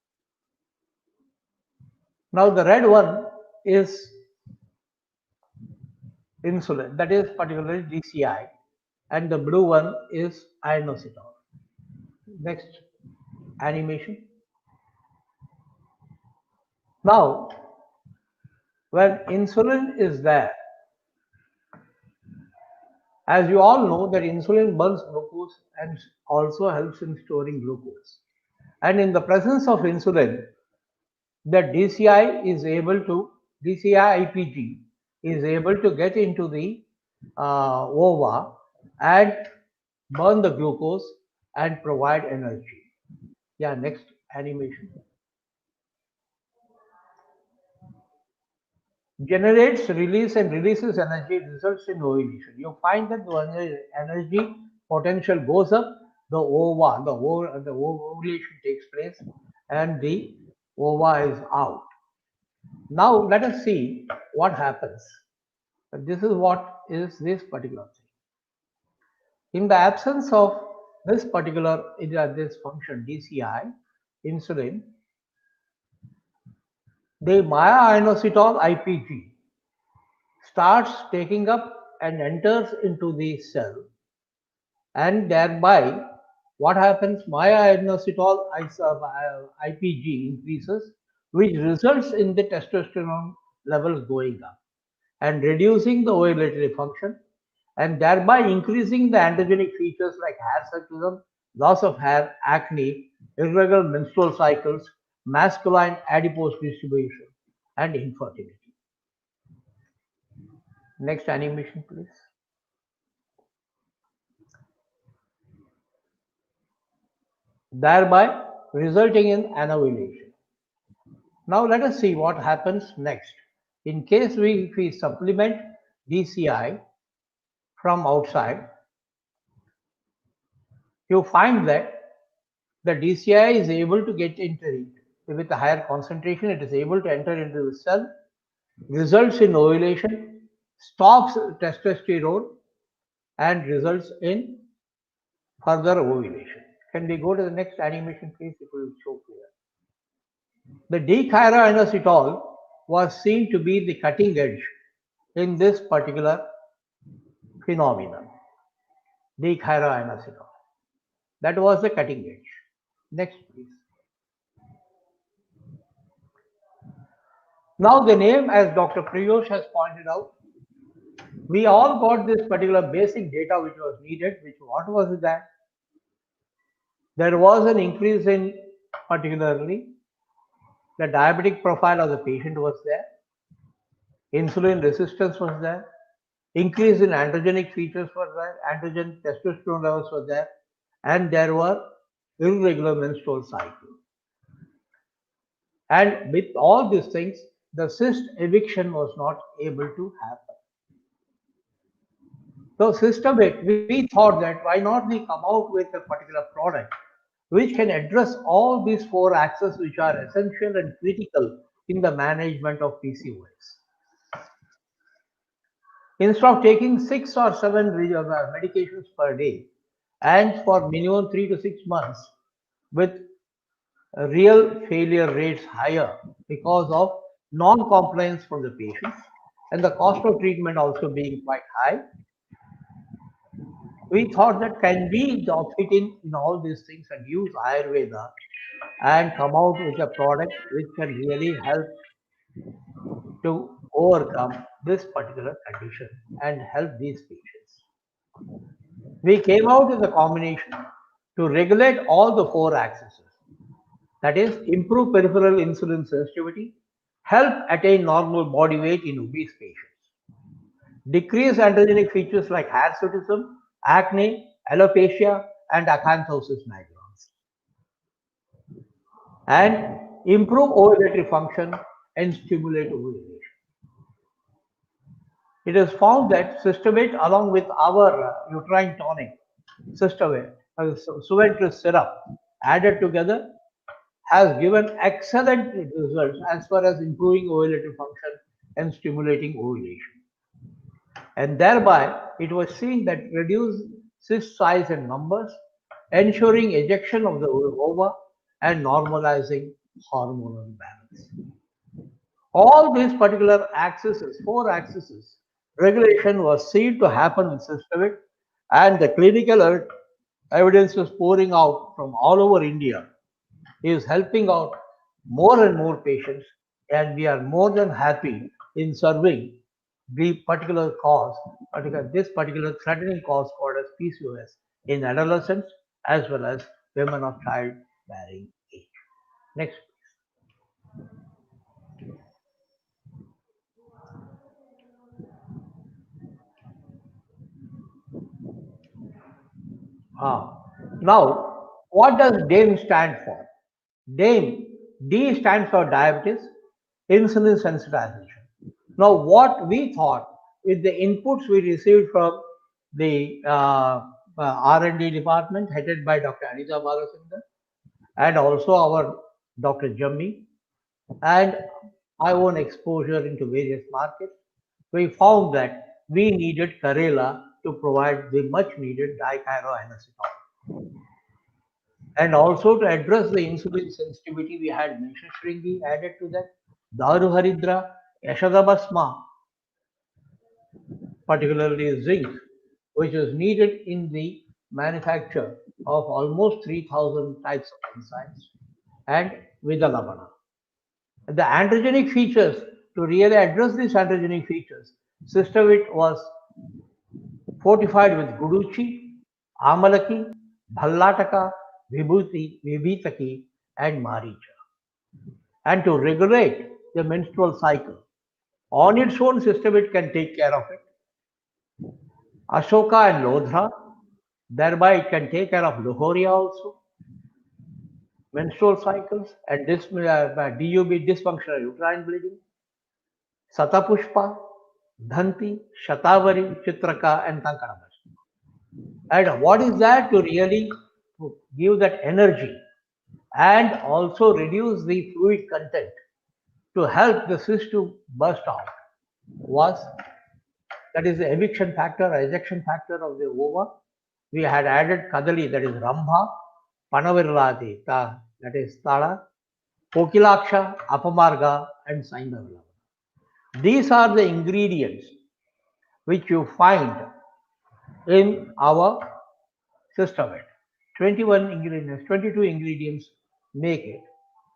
[SPEAKER 3] Now the red one is insulin, that is particularly DCI, and the blue one is inositol. Next animation. Now, when insulin is there, as you all know that insulin burns glucose and also helps in storing glucose. And in the presence of insulin, the DCI-IPG is able to get into the ova and burn the glucose and provide energy. Yeah, next animation. Generates, release and releases energy, results in ovulation. You find that the energy Potential goes up, the ovulation takes place, and the ova is out. Now let us see what happens. This is what is this particular thing. In the absence of this particular this function DCI, insulin, the myoinositol IPG starts taking up and enters into the cell, and thereby what happens? Myoinositol IPG increases, which results in the testosterone levels going up and reducing the ovulatory function, and thereby increasing the androgenic features like hirsutism, loss of hair, acne, irregular menstrual cycles, masculine adipose distribution, and infertility. Next animation, please. Thereby resulting in anovulation. Now let us see what happens next. In case if we supplement DCI from outside, you find that the DCI is able to get into it with a higher concentration. It is able to enter into the cell, results in ovulation, stops testosterone, and results in further ovulation. Can we go to the next animation, please? It will show clear. The D-chiroinositol was seen to be the cutting edge in this particular phenomenon. D-chiroinositol. That was the cutting edge. Next, please. Now the name, as Dr. Priyosh has pointed out, we all got this particular basic data which was needed. What was that? There was an increase in particularly the diabetic profile of the patient was there, insulin resistance was there, increase in androgenic features were there, androgen testosterone levels were there, and there were irregular menstrual cycle. And with all these things, the cyst eviction was not able to happen. So systemic, we thought that why not we come out with a particular product which can address all these four axes which are essential and critical in the management of PCOS. Instead of taking 6 or 7 medications per day and for minimum 3 to 6 months with real failure rates higher because of non-compliance from the patients and the cost of treatment also being quite high, we thought that can we fit in all these things and use Ayurveda and come out with a product which can really help to overcome this particular condition and help these patients. We came out with a combination to regulate all the four axes. That is, improve peripheral insulin sensitivity, help attain normal body weight in obese patients, decrease androgenic features like hirsutism, acne, alopecia, and acanthosis nigrans, and improve ovulatory function and stimulate ovulation. It is found that Systemate along with our uterine tonic, Systemate, Suventris syrup added together has given excellent results as far as improving ovulatory function and stimulating ovulation. And thereby, it was seen that reduced cyst size and numbers, ensuring ejection of the ova and normalizing hormonal balance. All these particular axes, 4 axes, regulation was seen to happen in systemic, and the clinical evidence is pouring out from all over India. Is helping out more and more patients, and we are more than happy in serving the particular cause, this particular threatening cause called as PCOS in adolescents as well as women of childbearing age. Next. Now, what does DAME stand for? DAME, D stands for diabetes, insulin sensitization. Now, what we thought with the inputs we received from the R&D department headed by Dr. Anita Balasundar, and also our Dr. Jammi, and my own exposure into various markets. We found that we needed Karela to provide the much needed dichloroanisotone. And also to address the insulin sensitivity, we had Mesha Shringi added to that, Daru Haridra, Yashadabasma, particularly zinc, which is needed in the manufacture of almost 3000 types of enzymes, and Vidalabana. The androgenic features, to really address these androgenic features, Sistervit was fortified with Guduchi, Amalaki, Bhallataka, Vibhitaki, and Maricha. And to regulate the menstrual cycle. On its own, Sistervit can take care of it. Ashoka and Lodhra, thereby it can take care of Lohoria also, menstrual cycles, and DUB, dysfunctional uterine bleeding. Satapushpa, Dhanti, Shatavari, Chitraka, and Kankanabhasma. And what is that to really give that energy and also reduce the fluid content to help the cyst to burst out was, that is the eviction factor or ejection factor of the ova. We had added Kadali, that is Rambha, Panavirladi, that is Tala, Kokilaksha, Apamarga, and Saindavila. These are the ingredients which you find in our system. 21 ingredients, 22 ingredients make it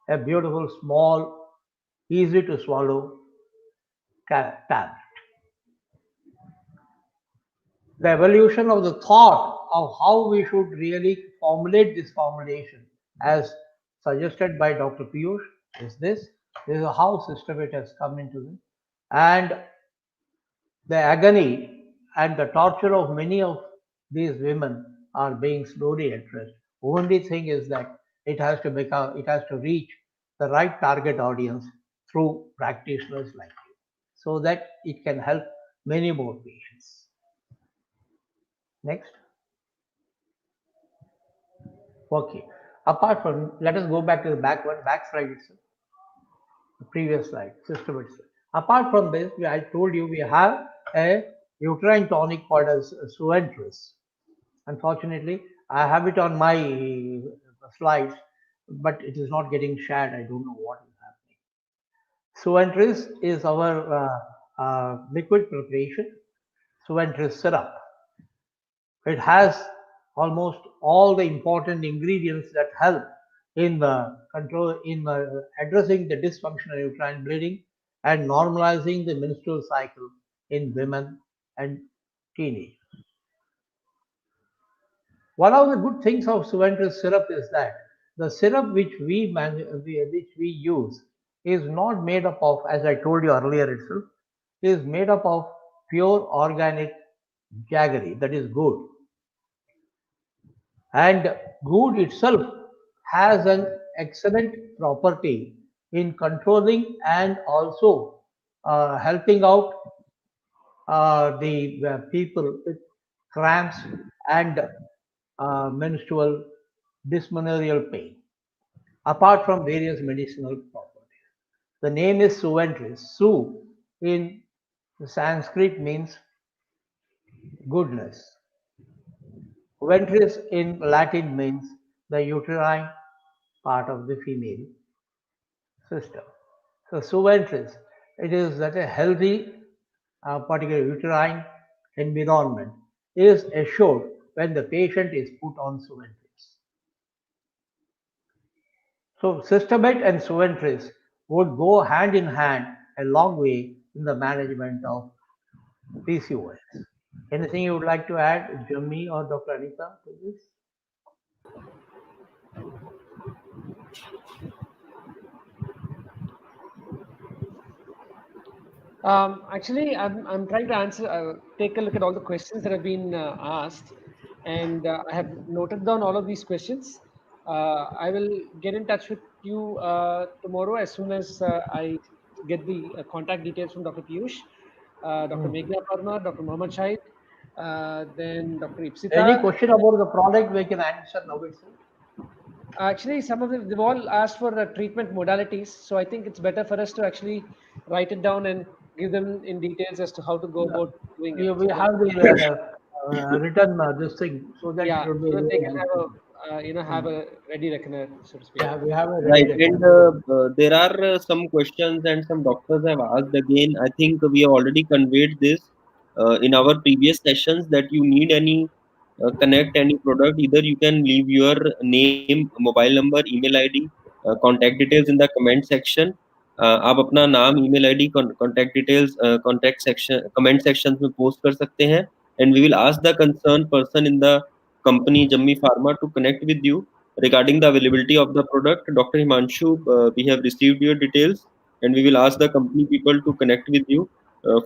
[SPEAKER 3] a beautiful, small, easy to swallow tablet. The evolution of the thought of how we should really formulate this formulation, as suggested by Dr. Piyush, is this. This is how Systemate has come into this. And the agony and the torture of many of these women are being slowly addressed. Only thing is that it has to reach the right target audience through practitioners like you, so that it can help many more patients. Next. Okay. Apart from, let us go back to the back slide itself, the previous slide, system itself. Apart from this, I told you we have a uterine tonic called as Suentris. Unfortunately, I have it on my slides, but it is not getting shared. I don't know what is happening. Suentris is our liquid preparation, Suentris syrup. It has almost all the important ingredients that help in the control, in addressing the dysfunctional uterine bleeding and normalizing the menstrual cycle in women and teenagers. One of the good things of Suventress syrup is that the syrup which we use is not made up of, as I told you earlier itself, is made up of pure organic jaggery, that is good. And good itself has an excellent property in controlling and also helping out the people with cramps and menstrual dysmenorrheal pain, apart from various medicinal properties. The name is Suventris. Su in Sanskrit means goodness. Ventris in Latin means the uterine part of the female system. So Suventris, it is that a healthy particular uterine environment is assured when the patient is put on Suventris. So Systemate and Suventris would go hand in hand a long way in the management of PCOS. Anything you would like to add, Jimmy or Dr. Anita, to this?
[SPEAKER 1] Actually, I'm trying to answer, take a look at all the questions that have been asked, and I have noted down all of these questions. I will get in touch with you tomorrow as soon as I get the contact details from Dr. Piyush, Dr. Meghna Parma, Dr. Mohammed Shahid, Then Dr.
[SPEAKER 3] Any
[SPEAKER 1] Ipsita.
[SPEAKER 3] question about the product we can answer now itself?
[SPEAKER 1] Actually, some of them, they've all asked for treatment modalities. So I think it's better for us to actually write it down and give them in details as to how to go about doing it.
[SPEAKER 3] We
[SPEAKER 1] So that,
[SPEAKER 3] have the written this thing, so that it
[SPEAKER 1] yeah,
[SPEAKER 3] will be
[SPEAKER 1] so that they
[SPEAKER 3] really
[SPEAKER 1] can
[SPEAKER 3] helpful.
[SPEAKER 1] have a ready reckoner, so to speak.
[SPEAKER 3] Yeah, we have a ready
[SPEAKER 2] Right, and
[SPEAKER 3] reckoner.
[SPEAKER 2] there are some questions and some doctors have asked again. I think we have already conveyed this in our previous sessions that you need any connect any product. Either you can leave your name, mobile number, email ID, contact details in the comment section. आप अपना नाम, email ID, contact details, contact section, comment sections में post कर सकते हैं, and we will ask the concerned person in the company Jammi Pharma to connect with you regarding the availability of the product. Dr. Himanshu, we have received your details and we will ask the company people to connect with you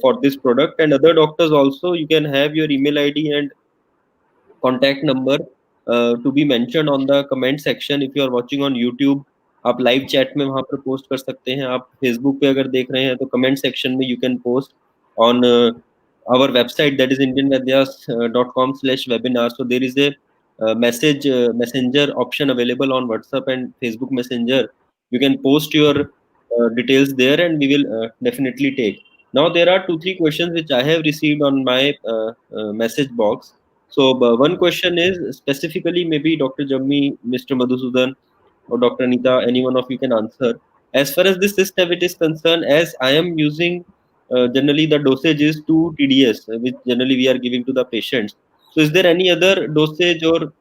[SPEAKER 2] for this product. And other doctors also, you can have your email ID and contact number to be mentioned on the comment section. If you are watching on YouTube, आप live chat में वहां पर post कर सकते हैं. आप Facebook पे अगर देख रहे हैं तो कमेंट सेक्शन में you can post on our website, that is indianvadyas.com/webinar. So there is a messenger option available on WhatsApp and Facebook Messenger. You can post your details there and we will definitely take. Now there are 2-3 questions which I have received on my message box. So one question is specifically, maybe Dr. Jammi, Mr. Madhusudan, or Dr. Anita, any one of you can answer. As far as this system is concerned, as I am using generally the dosage is 2 TDS, which generally we are giving to the patients. So is there any other dosage, or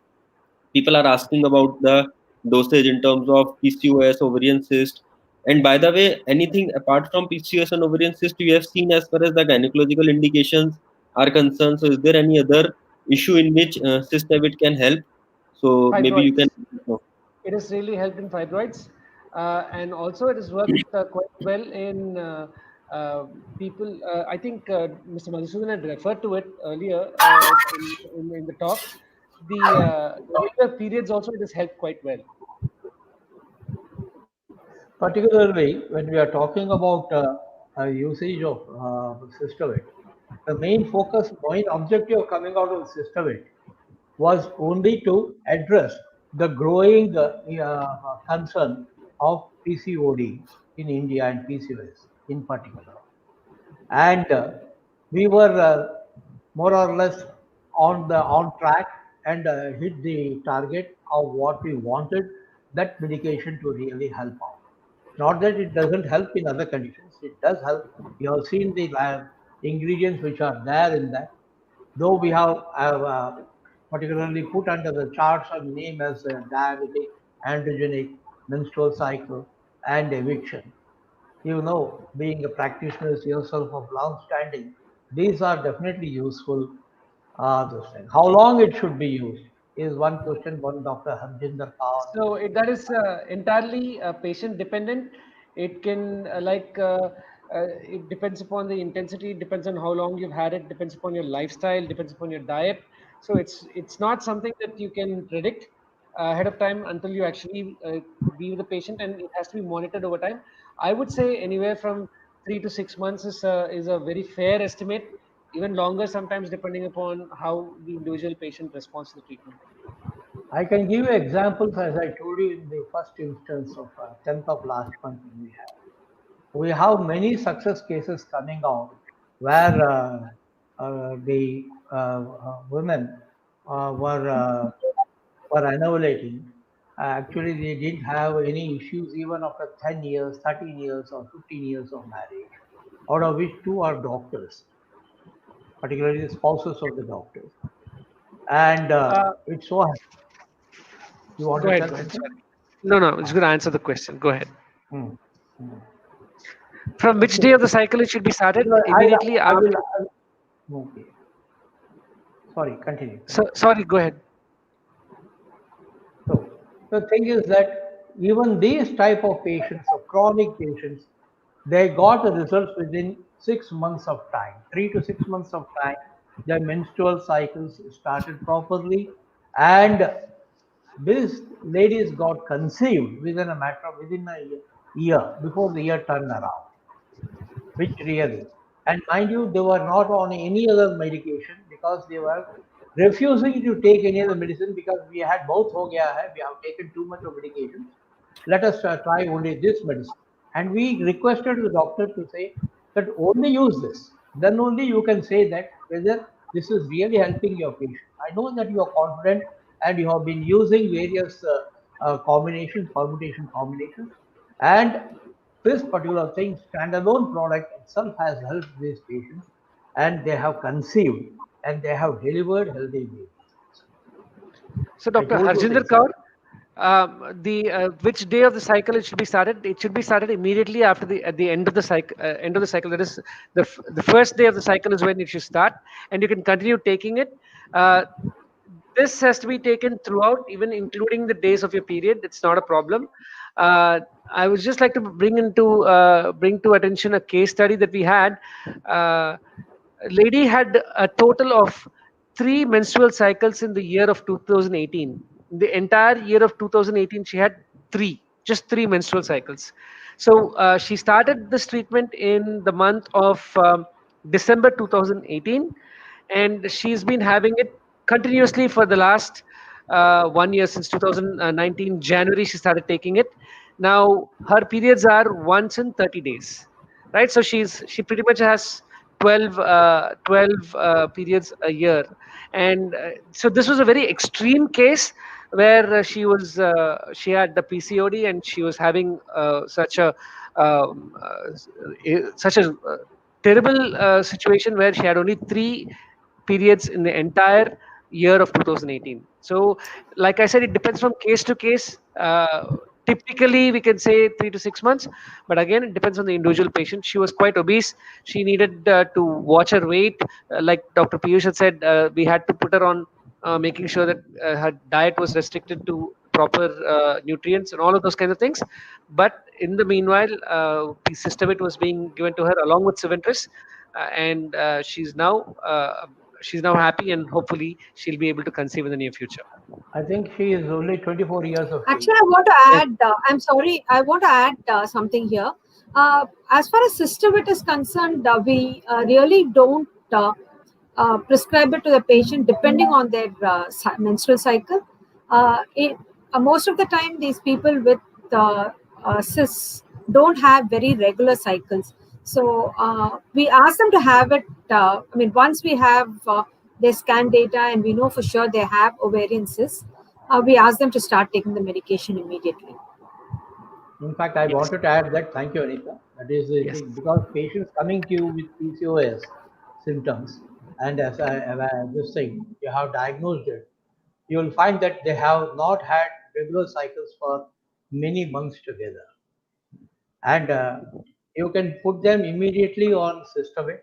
[SPEAKER 2] people are asking about the dosage in terms of PCOS, ovarian cyst? And by the way, anything apart from PCOS and ovarian cyst you have seen as far as the gynecological indications are concerned? So is there any other issue in which cystavit can help? So maybe you can.
[SPEAKER 1] Fibroids. It has really helped in fibroids, and also it has worked quite well in uh, people. I think Mr. Madhusudan had referred to it earlier in the talk. The irregular periods also it has helped quite well.
[SPEAKER 3] Particularly when we are talking about usage of Systemate, the main focus, main objective coming out of Systemate was only to address the growing concern of PCOD in India and PCOS in particular. And we were more or less on track and hit the target of what we wanted that medication to really help out. Not that it doesn't help in other conditions, it does help. You have seen the ingredients which are there in that, though we have particularly put under the charts of name as diabetic, androgenic, menstrual cycle, and eviction. You know, being a practitioner yourself of long standing, these are definitely useful. Those things. How long it should be used is one question. One Dr. Harjinder Kaur.
[SPEAKER 1] That is entirely patient dependent. It can it depends upon the intensity, it depends on how long you've had it, depends upon your lifestyle, depends upon your diet. So it's not something that you can predict ahead of time until you actually be with the patient, and it has to be monitored over time. I would say anywhere from 3 to 6 months is a very fair estimate, even longer sometimes depending upon how the individual patient responds to the treatment.
[SPEAKER 3] I can give you examples as I told you in the first instance of 10th of last month we had. We have many success cases coming out where the women were annovulating. Actually, they didn't have any issues even after 10 years, 13 years, or 15 years of marriage, out of which two are doctors, particularly the spouses of the doctors. And
[SPEAKER 1] Uh,
[SPEAKER 3] it's so. You want
[SPEAKER 1] Go
[SPEAKER 3] to
[SPEAKER 1] ahead,
[SPEAKER 3] tell
[SPEAKER 1] go ahead.
[SPEAKER 3] something?
[SPEAKER 1] Sorry. No, no, it's going to answer the question. Go ahead.
[SPEAKER 3] Hmm. Hmm.
[SPEAKER 1] From which day
[SPEAKER 3] Okay.
[SPEAKER 1] of the cycle it should be started?
[SPEAKER 3] No,
[SPEAKER 1] Immediately
[SPEAKER 3] I will.
[SPEAKER 1] after.
[SPEAKER 3] Okay. Sorry, continue.
[SPEAKER 1] So, sorry, go ahead.
[SPEAKER 3] So the thing is that even these type of patients, of chronic patients, they got the results within 6 months of time, 3 to 6 months of time. Their menstrual cycles started properly, and these ladies got conceived within a year before the year turned around, which really. And mind you, they were not on any other medication because they were refusing to take any other medicine because we had both ho gaya hai, we have taken too much of medication. Let us try only this medicine. And we requested the doctor to say that only use this. Then only you can say that whether this is really helping your patient. I know that you are confident and you have been using various combinations, permutation combinations, and this particular thing, standalone product itself has helped these patients, and they have conceived and they have delivered healthy babies.
[SPEAKER 1] So,
[SPEAKER 3] I
[SPEAKER 1] Dr.
[SPEAKER 3] told you
[SPEAKER 1] Harjinder
[SPEAKER 3] this.
[SPEAKER 1] Kaur, the which day of the cycle it should be started? It should be started immediately after the at the end of the cycle. End of the cycle. That is the first day of the cycle is when it should start, and you can continue taking it. Uh, this has to be taken throughout, even including the days of your period. It's not a problem. Uh, I would just like to bring to attention a case study that we had. Uh, lady had a total of 3 menstrual cycles in the year of 2018. In the entire year of 2018, she had just 3 menstrual cycles. So she started this treatment in the month of December 2018, and she's been having it continuously for the last 1 year, since 2019 January. She started taking it. Now her periods are once in 30 days, right? So she pretty much has 12 periods a year. And so this was a very extreme case where she had the PCOD, and she was having such a terrible situation where she had only 3 periods in the entire year of 2018. So, like I said, it depends from case to case. Typically, we can say 3 to 6 months, but again, it depends on the individual patient. She was quite obese. She needed to watch her weight. Like Dr. Piyush had said, we had to put her on making sure that her diet was restricted to proper nutrients and all of those kinds of things. But in the meanwhile, Systemit was being given to her along with Civentris, and she's now happy, and hopefully she'll be able to conceive in the near future.
[SPEAKER 3] I think she is only 24 years of age.
[SPEAKER 4] Actually, I want to
[SPEAKER 3] Yes.
[SPEAKER 4] add, I'm sorry, I want to add something here. As far as Systemit is concerned, we really don't prescribe it to the patient depending on their menstrual cycle. Most of the time, these people with cysts don't have very regular cycles. So we ask them to have it. Once we have their scan data and we know for sure they have ovarian cysts, we ask them to start taking the medication immediately.
[SPEAKER 3] In fact, I
[SPEAKER 1] Yes.
[SPEAKER 3] wanted to add that. Thank you, Anita. That is the
[SPEAKER 1] Yes.
[SPEAKER 3] thing because patients coming to you with PCOS symptoms, and as I just saying, you have diagnosed it, you will find that they have not had regular cycles for many months together, and you can put them immediately on Systemic,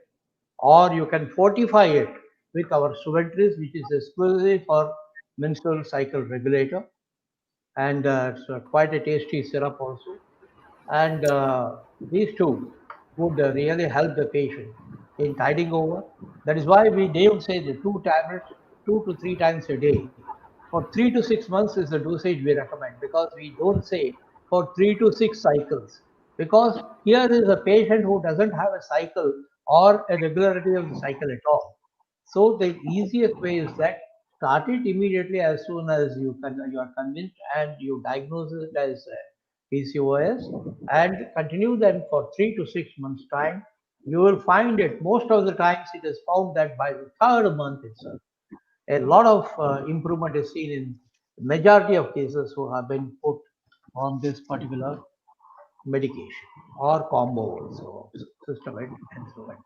[SPEAKER 3] or you can fortify it with our Suventris, which is exclusive for menstrual cycle regulator, and it's quite a tasty syrup also. And these two would really help the patient in tiding over. That is why we don't say the 2 tablets 2 to 3 times a day. For 3 to 6 months is the dosage we recommend because we don't say for 3 to 6 cycles. Because here is a patient who doesn't have a cycle or a regularity of the cycle at all. So the easiest way is that start it immediately as soon as you are convinced and you diagnose it as PCOS and continue them for 3 to 6 months time. You will find it most of the times it is found that by the third month itself, a lot of improvement is seen in majority of cases who have been put on this particular medication or combo also, Systemic and so on.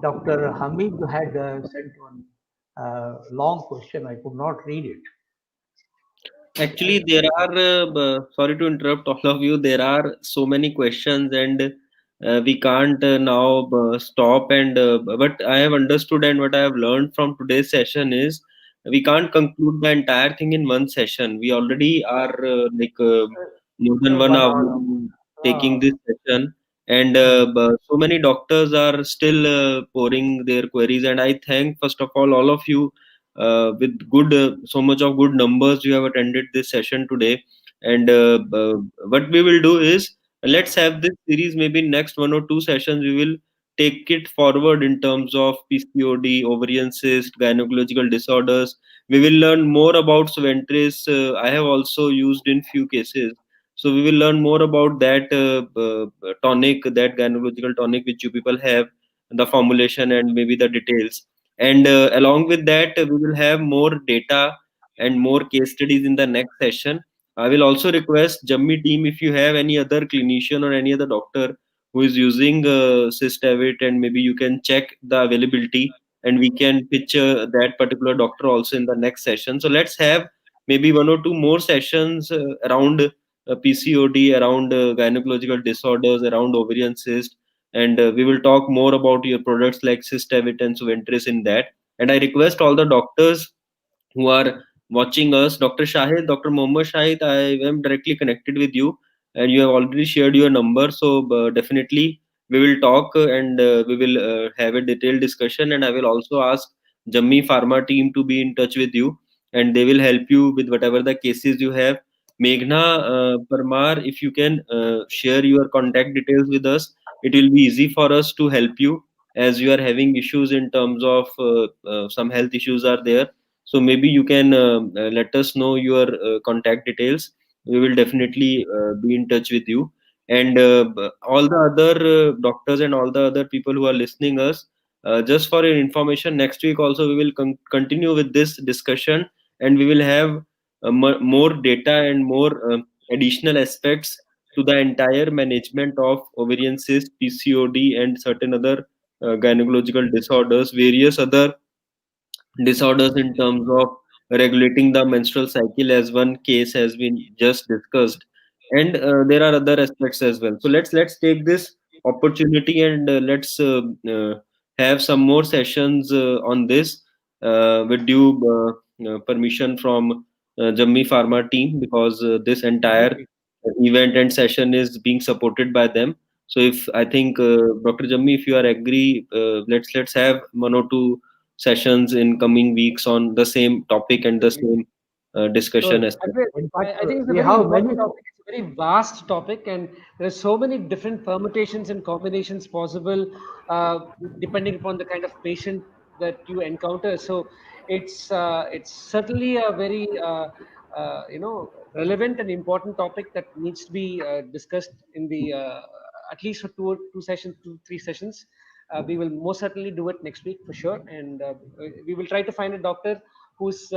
[SPEAKER 3] Dr. Hamid had sent one long question. I could not read it.
[SPEAKER 2] Actually, there are, sorry to interrupt all of you, there are so many questions, and we can't now stop. And What I have understood and what I have learned from today's session is we can't conclude the entire thing in one session. We already are more than 1 hour
[SPEAKER 3] 1 hour.
[SPEAKER 2] taking
[SPEAKER 3] Uh,
[SPEAKER 2] this session, and
[SPEAKER 3] hmm.
[SPEAKER 2] so many doctors are still pouring their queries. And I thank, first of all of you with good so much of good numbers you have attended this session today. And what we will do is let's have this series, maybe next 1 or 2 sessions we will take it forward in terms of PCOD, ovarian cyst, gynecological disorders. We will learn more about Ventris. I have also used in few cases. So we will learn more about that tonic, that gynecological tonic which you people have, the formulation and maybe the details. And along with that, we will have more data and more case studies in the next session. I will also request Jammi team, if you have any other clinician or any other doctor who is using Cystavit, and maybe you can check the availability and we can pitch that particular doctor also in the next session. So let's have maybe one or two more sessions around PCOD, around gynecological disorders, around ovarian cyst, and we will talk more about your products like Cystavit and Suventris in that. And I request all the doctors who are watching us, Dr. Shahid, Dr. Mohammed Shahid, I am directly connected with you and you have already shared your number. So definitely we will talk and we will have a detailed discussion. And I will also ask Jammi Pharma team to be in touch with you and they will help you with whatever the cases you have. Meghna Parmar, if you can share your contact details with us, it will be easy for us to help you as you are having issues in terms of some health issues are there, so maybe you can let us know your contact details. We will definitely be in touch with you. And all the other doctors and all the other people who are listening us, just for your information, next week also we will continue with this discussion, and we will have more data and more additional aspects to the entire management of ovarian cyst, PCOD, and certain other gynecological disorders, various other disorders in terms of regulating the menstrual cycle, as one case has been just discussed, and there are other aspects as well. So let's take this opportunity and let's have some more sessions on this with due permission from Jammi Pharma team, because this entire event and session is being supported by them. So if I think Dr. Jammi, if you are agree, let's have one or two sessions in coming weeks on the same topic and the same discussion
[SPEAKER 3] Sure.
[SPEAKER 2] as well.
[SPEAKER 3] In
[SPEAKER 1] I,
[SPEAKER 3] fact,
[SPEAKER 1] I think it's a
[SPEAKER 3] we
[SPEAKER 1] very
[SPEAKER 3] have many.
[SPEAKER 1] important topic. It's a very vast topic, and there are so many different permutations and combinations possible depending upon the kind of patient that you encounter. So it's certainly a very relevant and important topic that needs to be discussed in the at least for two sessions, 2 3 sessions. We will most certainly do it next week for sure, and we will try to find a doctor who's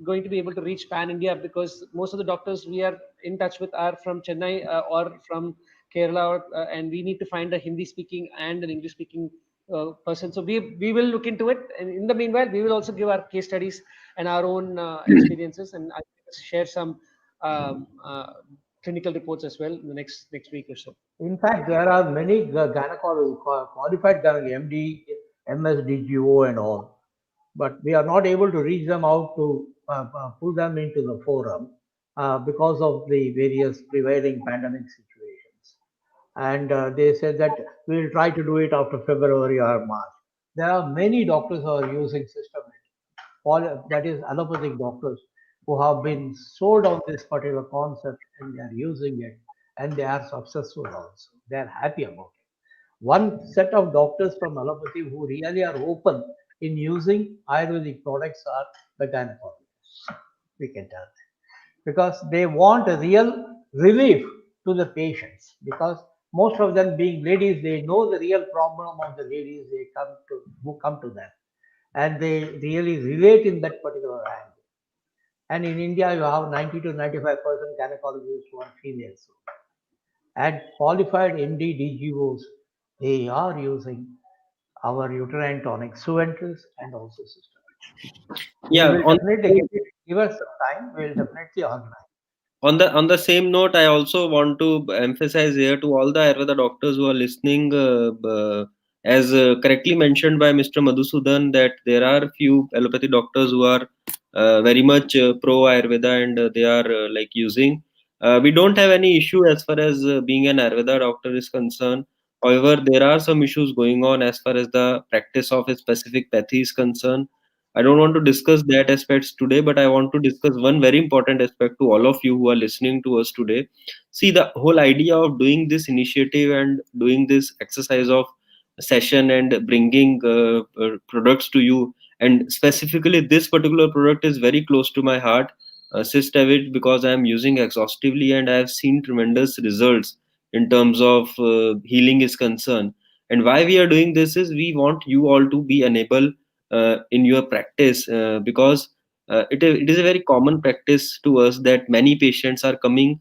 [SPEAKER 1] going to be able to reach pan India, because most of the doctors we are in touch with are from Chennai or from Kerala, and we need to find a Hindi speaking and an English speaking person. So we will look into it, and in the meanwhile, we will also give our case studies and our own experiences, and I will share some um, uh, clinical reports as well in the next week or so.
[SPEAKER 3] In fact, there are many gynecologists, qualified gynecologists, MD, MSDGO, and all, but we are not able to reach them out to pull them into the forum because of the various prevailing pandemic situations. And they said that we will try to do it after February or March. There are many doctors who are using systemic, that is allopathic doctors who have been sold on this particular concept and they are using it and they are successful also. They are happy about it. One set of doctors from allopathy who really are open in using Ayurvedic products are the gynecologists. We can tell them because they want a real relief to the patients, because most of them being ladies, they know the real problem of the ladies who come to them, and they really relate in that particular angle. And in India, you have 90 to 95% gynecologists who are females, and qualified MD DGOs, they are using our uterine tonic Suventris and also system. We
[SPEAKER 2] Yeah,
[SPEAKER 3] will definitely give us some time. We will definitely organize.
[SPEAKER 2] on the same note, I also want to emphasize here to all the Ayurveda doctors who are listening, as correctly mentioned by Mr. Madhusudan, that there are few allopathy doctors who are very much pro Ayurveda, and they are like using. We don't have any issue as far as being an Ayurveda doctor is concerned. However, there are some issues going on as far as the practice of a specific pathy is concerned. I don't want to discuss that aspects today, but I want to discuss one very important aspect to all of you who are listening to us today. See, the whole idea of doing this initiative and doing this exercise of session and bringing products to you. And specifically, this particular product is very close to my heart, Cystavit, because I am using exhaustively and I have seen tremendous results in terms of healing is concerned. And why we are doing this is we want you all to be enabled in your practice, because it is a very common practice to us that many patients are coming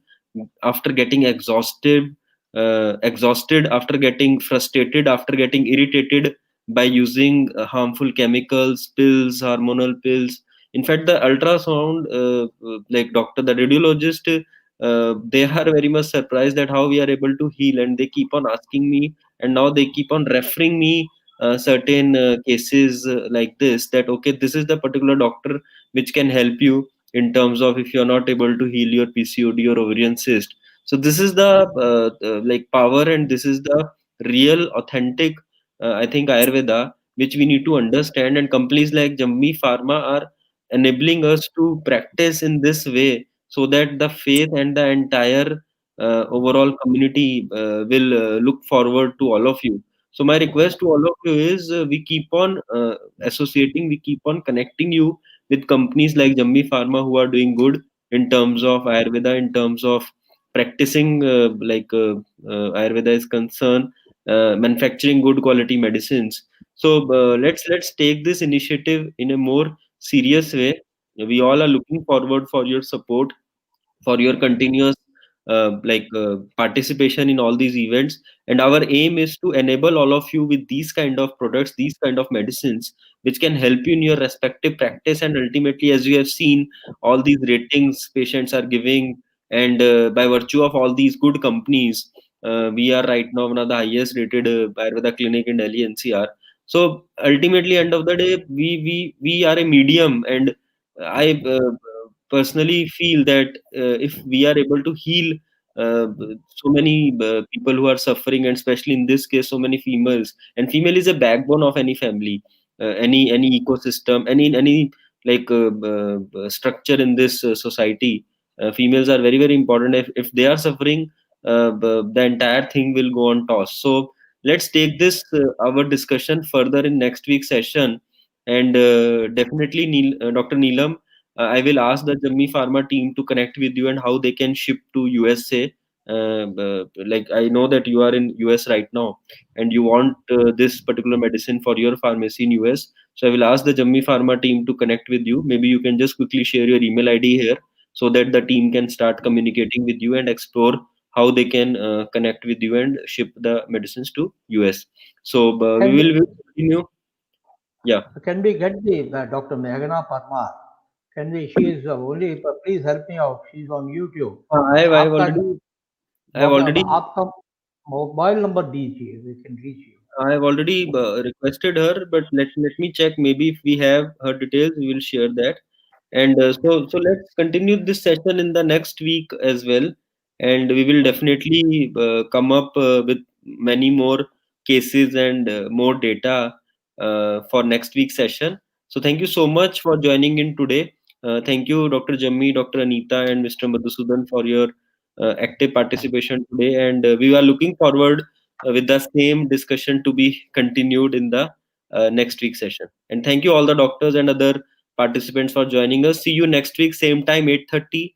[SPEAKER 2] after getting exhausted, after getting frustrated, after getting irritated by using harmful chemicals, pills, hormonal pills. In fact, the ultrasound, like doctor, the radiologist, they are very much surprised that how we are able to heal, and they keep on asking me, and now they keep on referring me certain cases like this, that okay, this is the particular doctor which can help you in terms of if you are not able to heal your PCOD or ovarian cyst. So this is the like power, and this is the real authentic, I think, Ayurveda, which we need to understand. And companies like Jammi Pharma are enabling us to practice in this way, so that the faith and the entire overall community will look forward to all of you. So my request to all of you is, we keep on associating, we keep on connecting you with companies like Jammi Pharma who are doing good in terms of Ayurveda, in terms of practicing Ayurveda is concerned, manufacturing good quality medicines. So let's take this initiative in a more serious way. We all are looking forward for your support, for your continuous participation in all these events. And our aim is to enable all of you with these kind of products, these kind of medicines, which can help you in your respective practice. And ultimately, as you have seen, all these ratings patients are giving, and by virtue of all these good companies, we are right now one of the highest rated Ayurveda clinic in Delhi NCR. So ultimately, end of the day, we are a medium. And I personally feel that if we are able to heal uh, so many people who are suffering, and especially in this case so many females, and female is a backbone of any family, any ecosystem, any structure in this society. Females are very very important. If they are suffering, the entire thing will go on toss. So let's take this our discussion further in next week's session. And definitely, Dr. Neelam, I will ask the Jammi Pharma team to connect with you and how they can ship to USA. Like I know that you are in US right now, and you want this particular medicine for your pharmacy in US. So I will ask the Jammi Pharma team to connect with you. Maybe you can just quickly share your email ID here, so that the team can start communicating with you and explore how they can connect with you and ship the medicines to US. So we
[SPEAKER 3] Can we,
[SPEAKER 2] will continue. Yeah.
[SPEAKER 3] can we get the Dr. Meghana Parmar? Can we? She is only. Please help me out. She's on YouTube.
[SPEAKER 2] I've
[SPEAKER 3] आपका
[SPEAKER 2] already I've already
[SPEAKER 3] आपका mobile number दीजिए. We can reach you.
[SPEAKER 2] I have already requested her, but let me check. Maybe if we have her details, we will share that. And so let's continue this session in the next week as well, and we will definitely come up with many more cases and more data for next week's session. So thank you so much for joining in today. Thank you, Dr. Jammi, Dr. Anita, and Mr. Madhusudan for your active participation today, and we are looking forward with the same discussion to be continued in the next week session. And thank you all the doctors and other participants for joining us. See you next week, same time, 8:30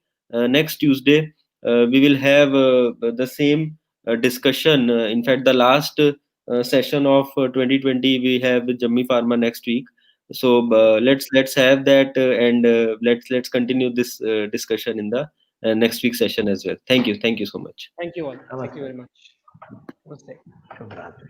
[SPEAKER 2] next Tuesday. We will have the same discussion. In fact, the last session of 2020 we have with Jammi Pharma next week. So let's have that, and let's continue this discussion in the next week session as well. Thank you so much.
[SPEAKER 1] Thank you all. Thank you
[SPEAKER 3] Namaste.
[SPEAKER 1] very much. Namaste.
[SPEAKER 3] Shubhratri.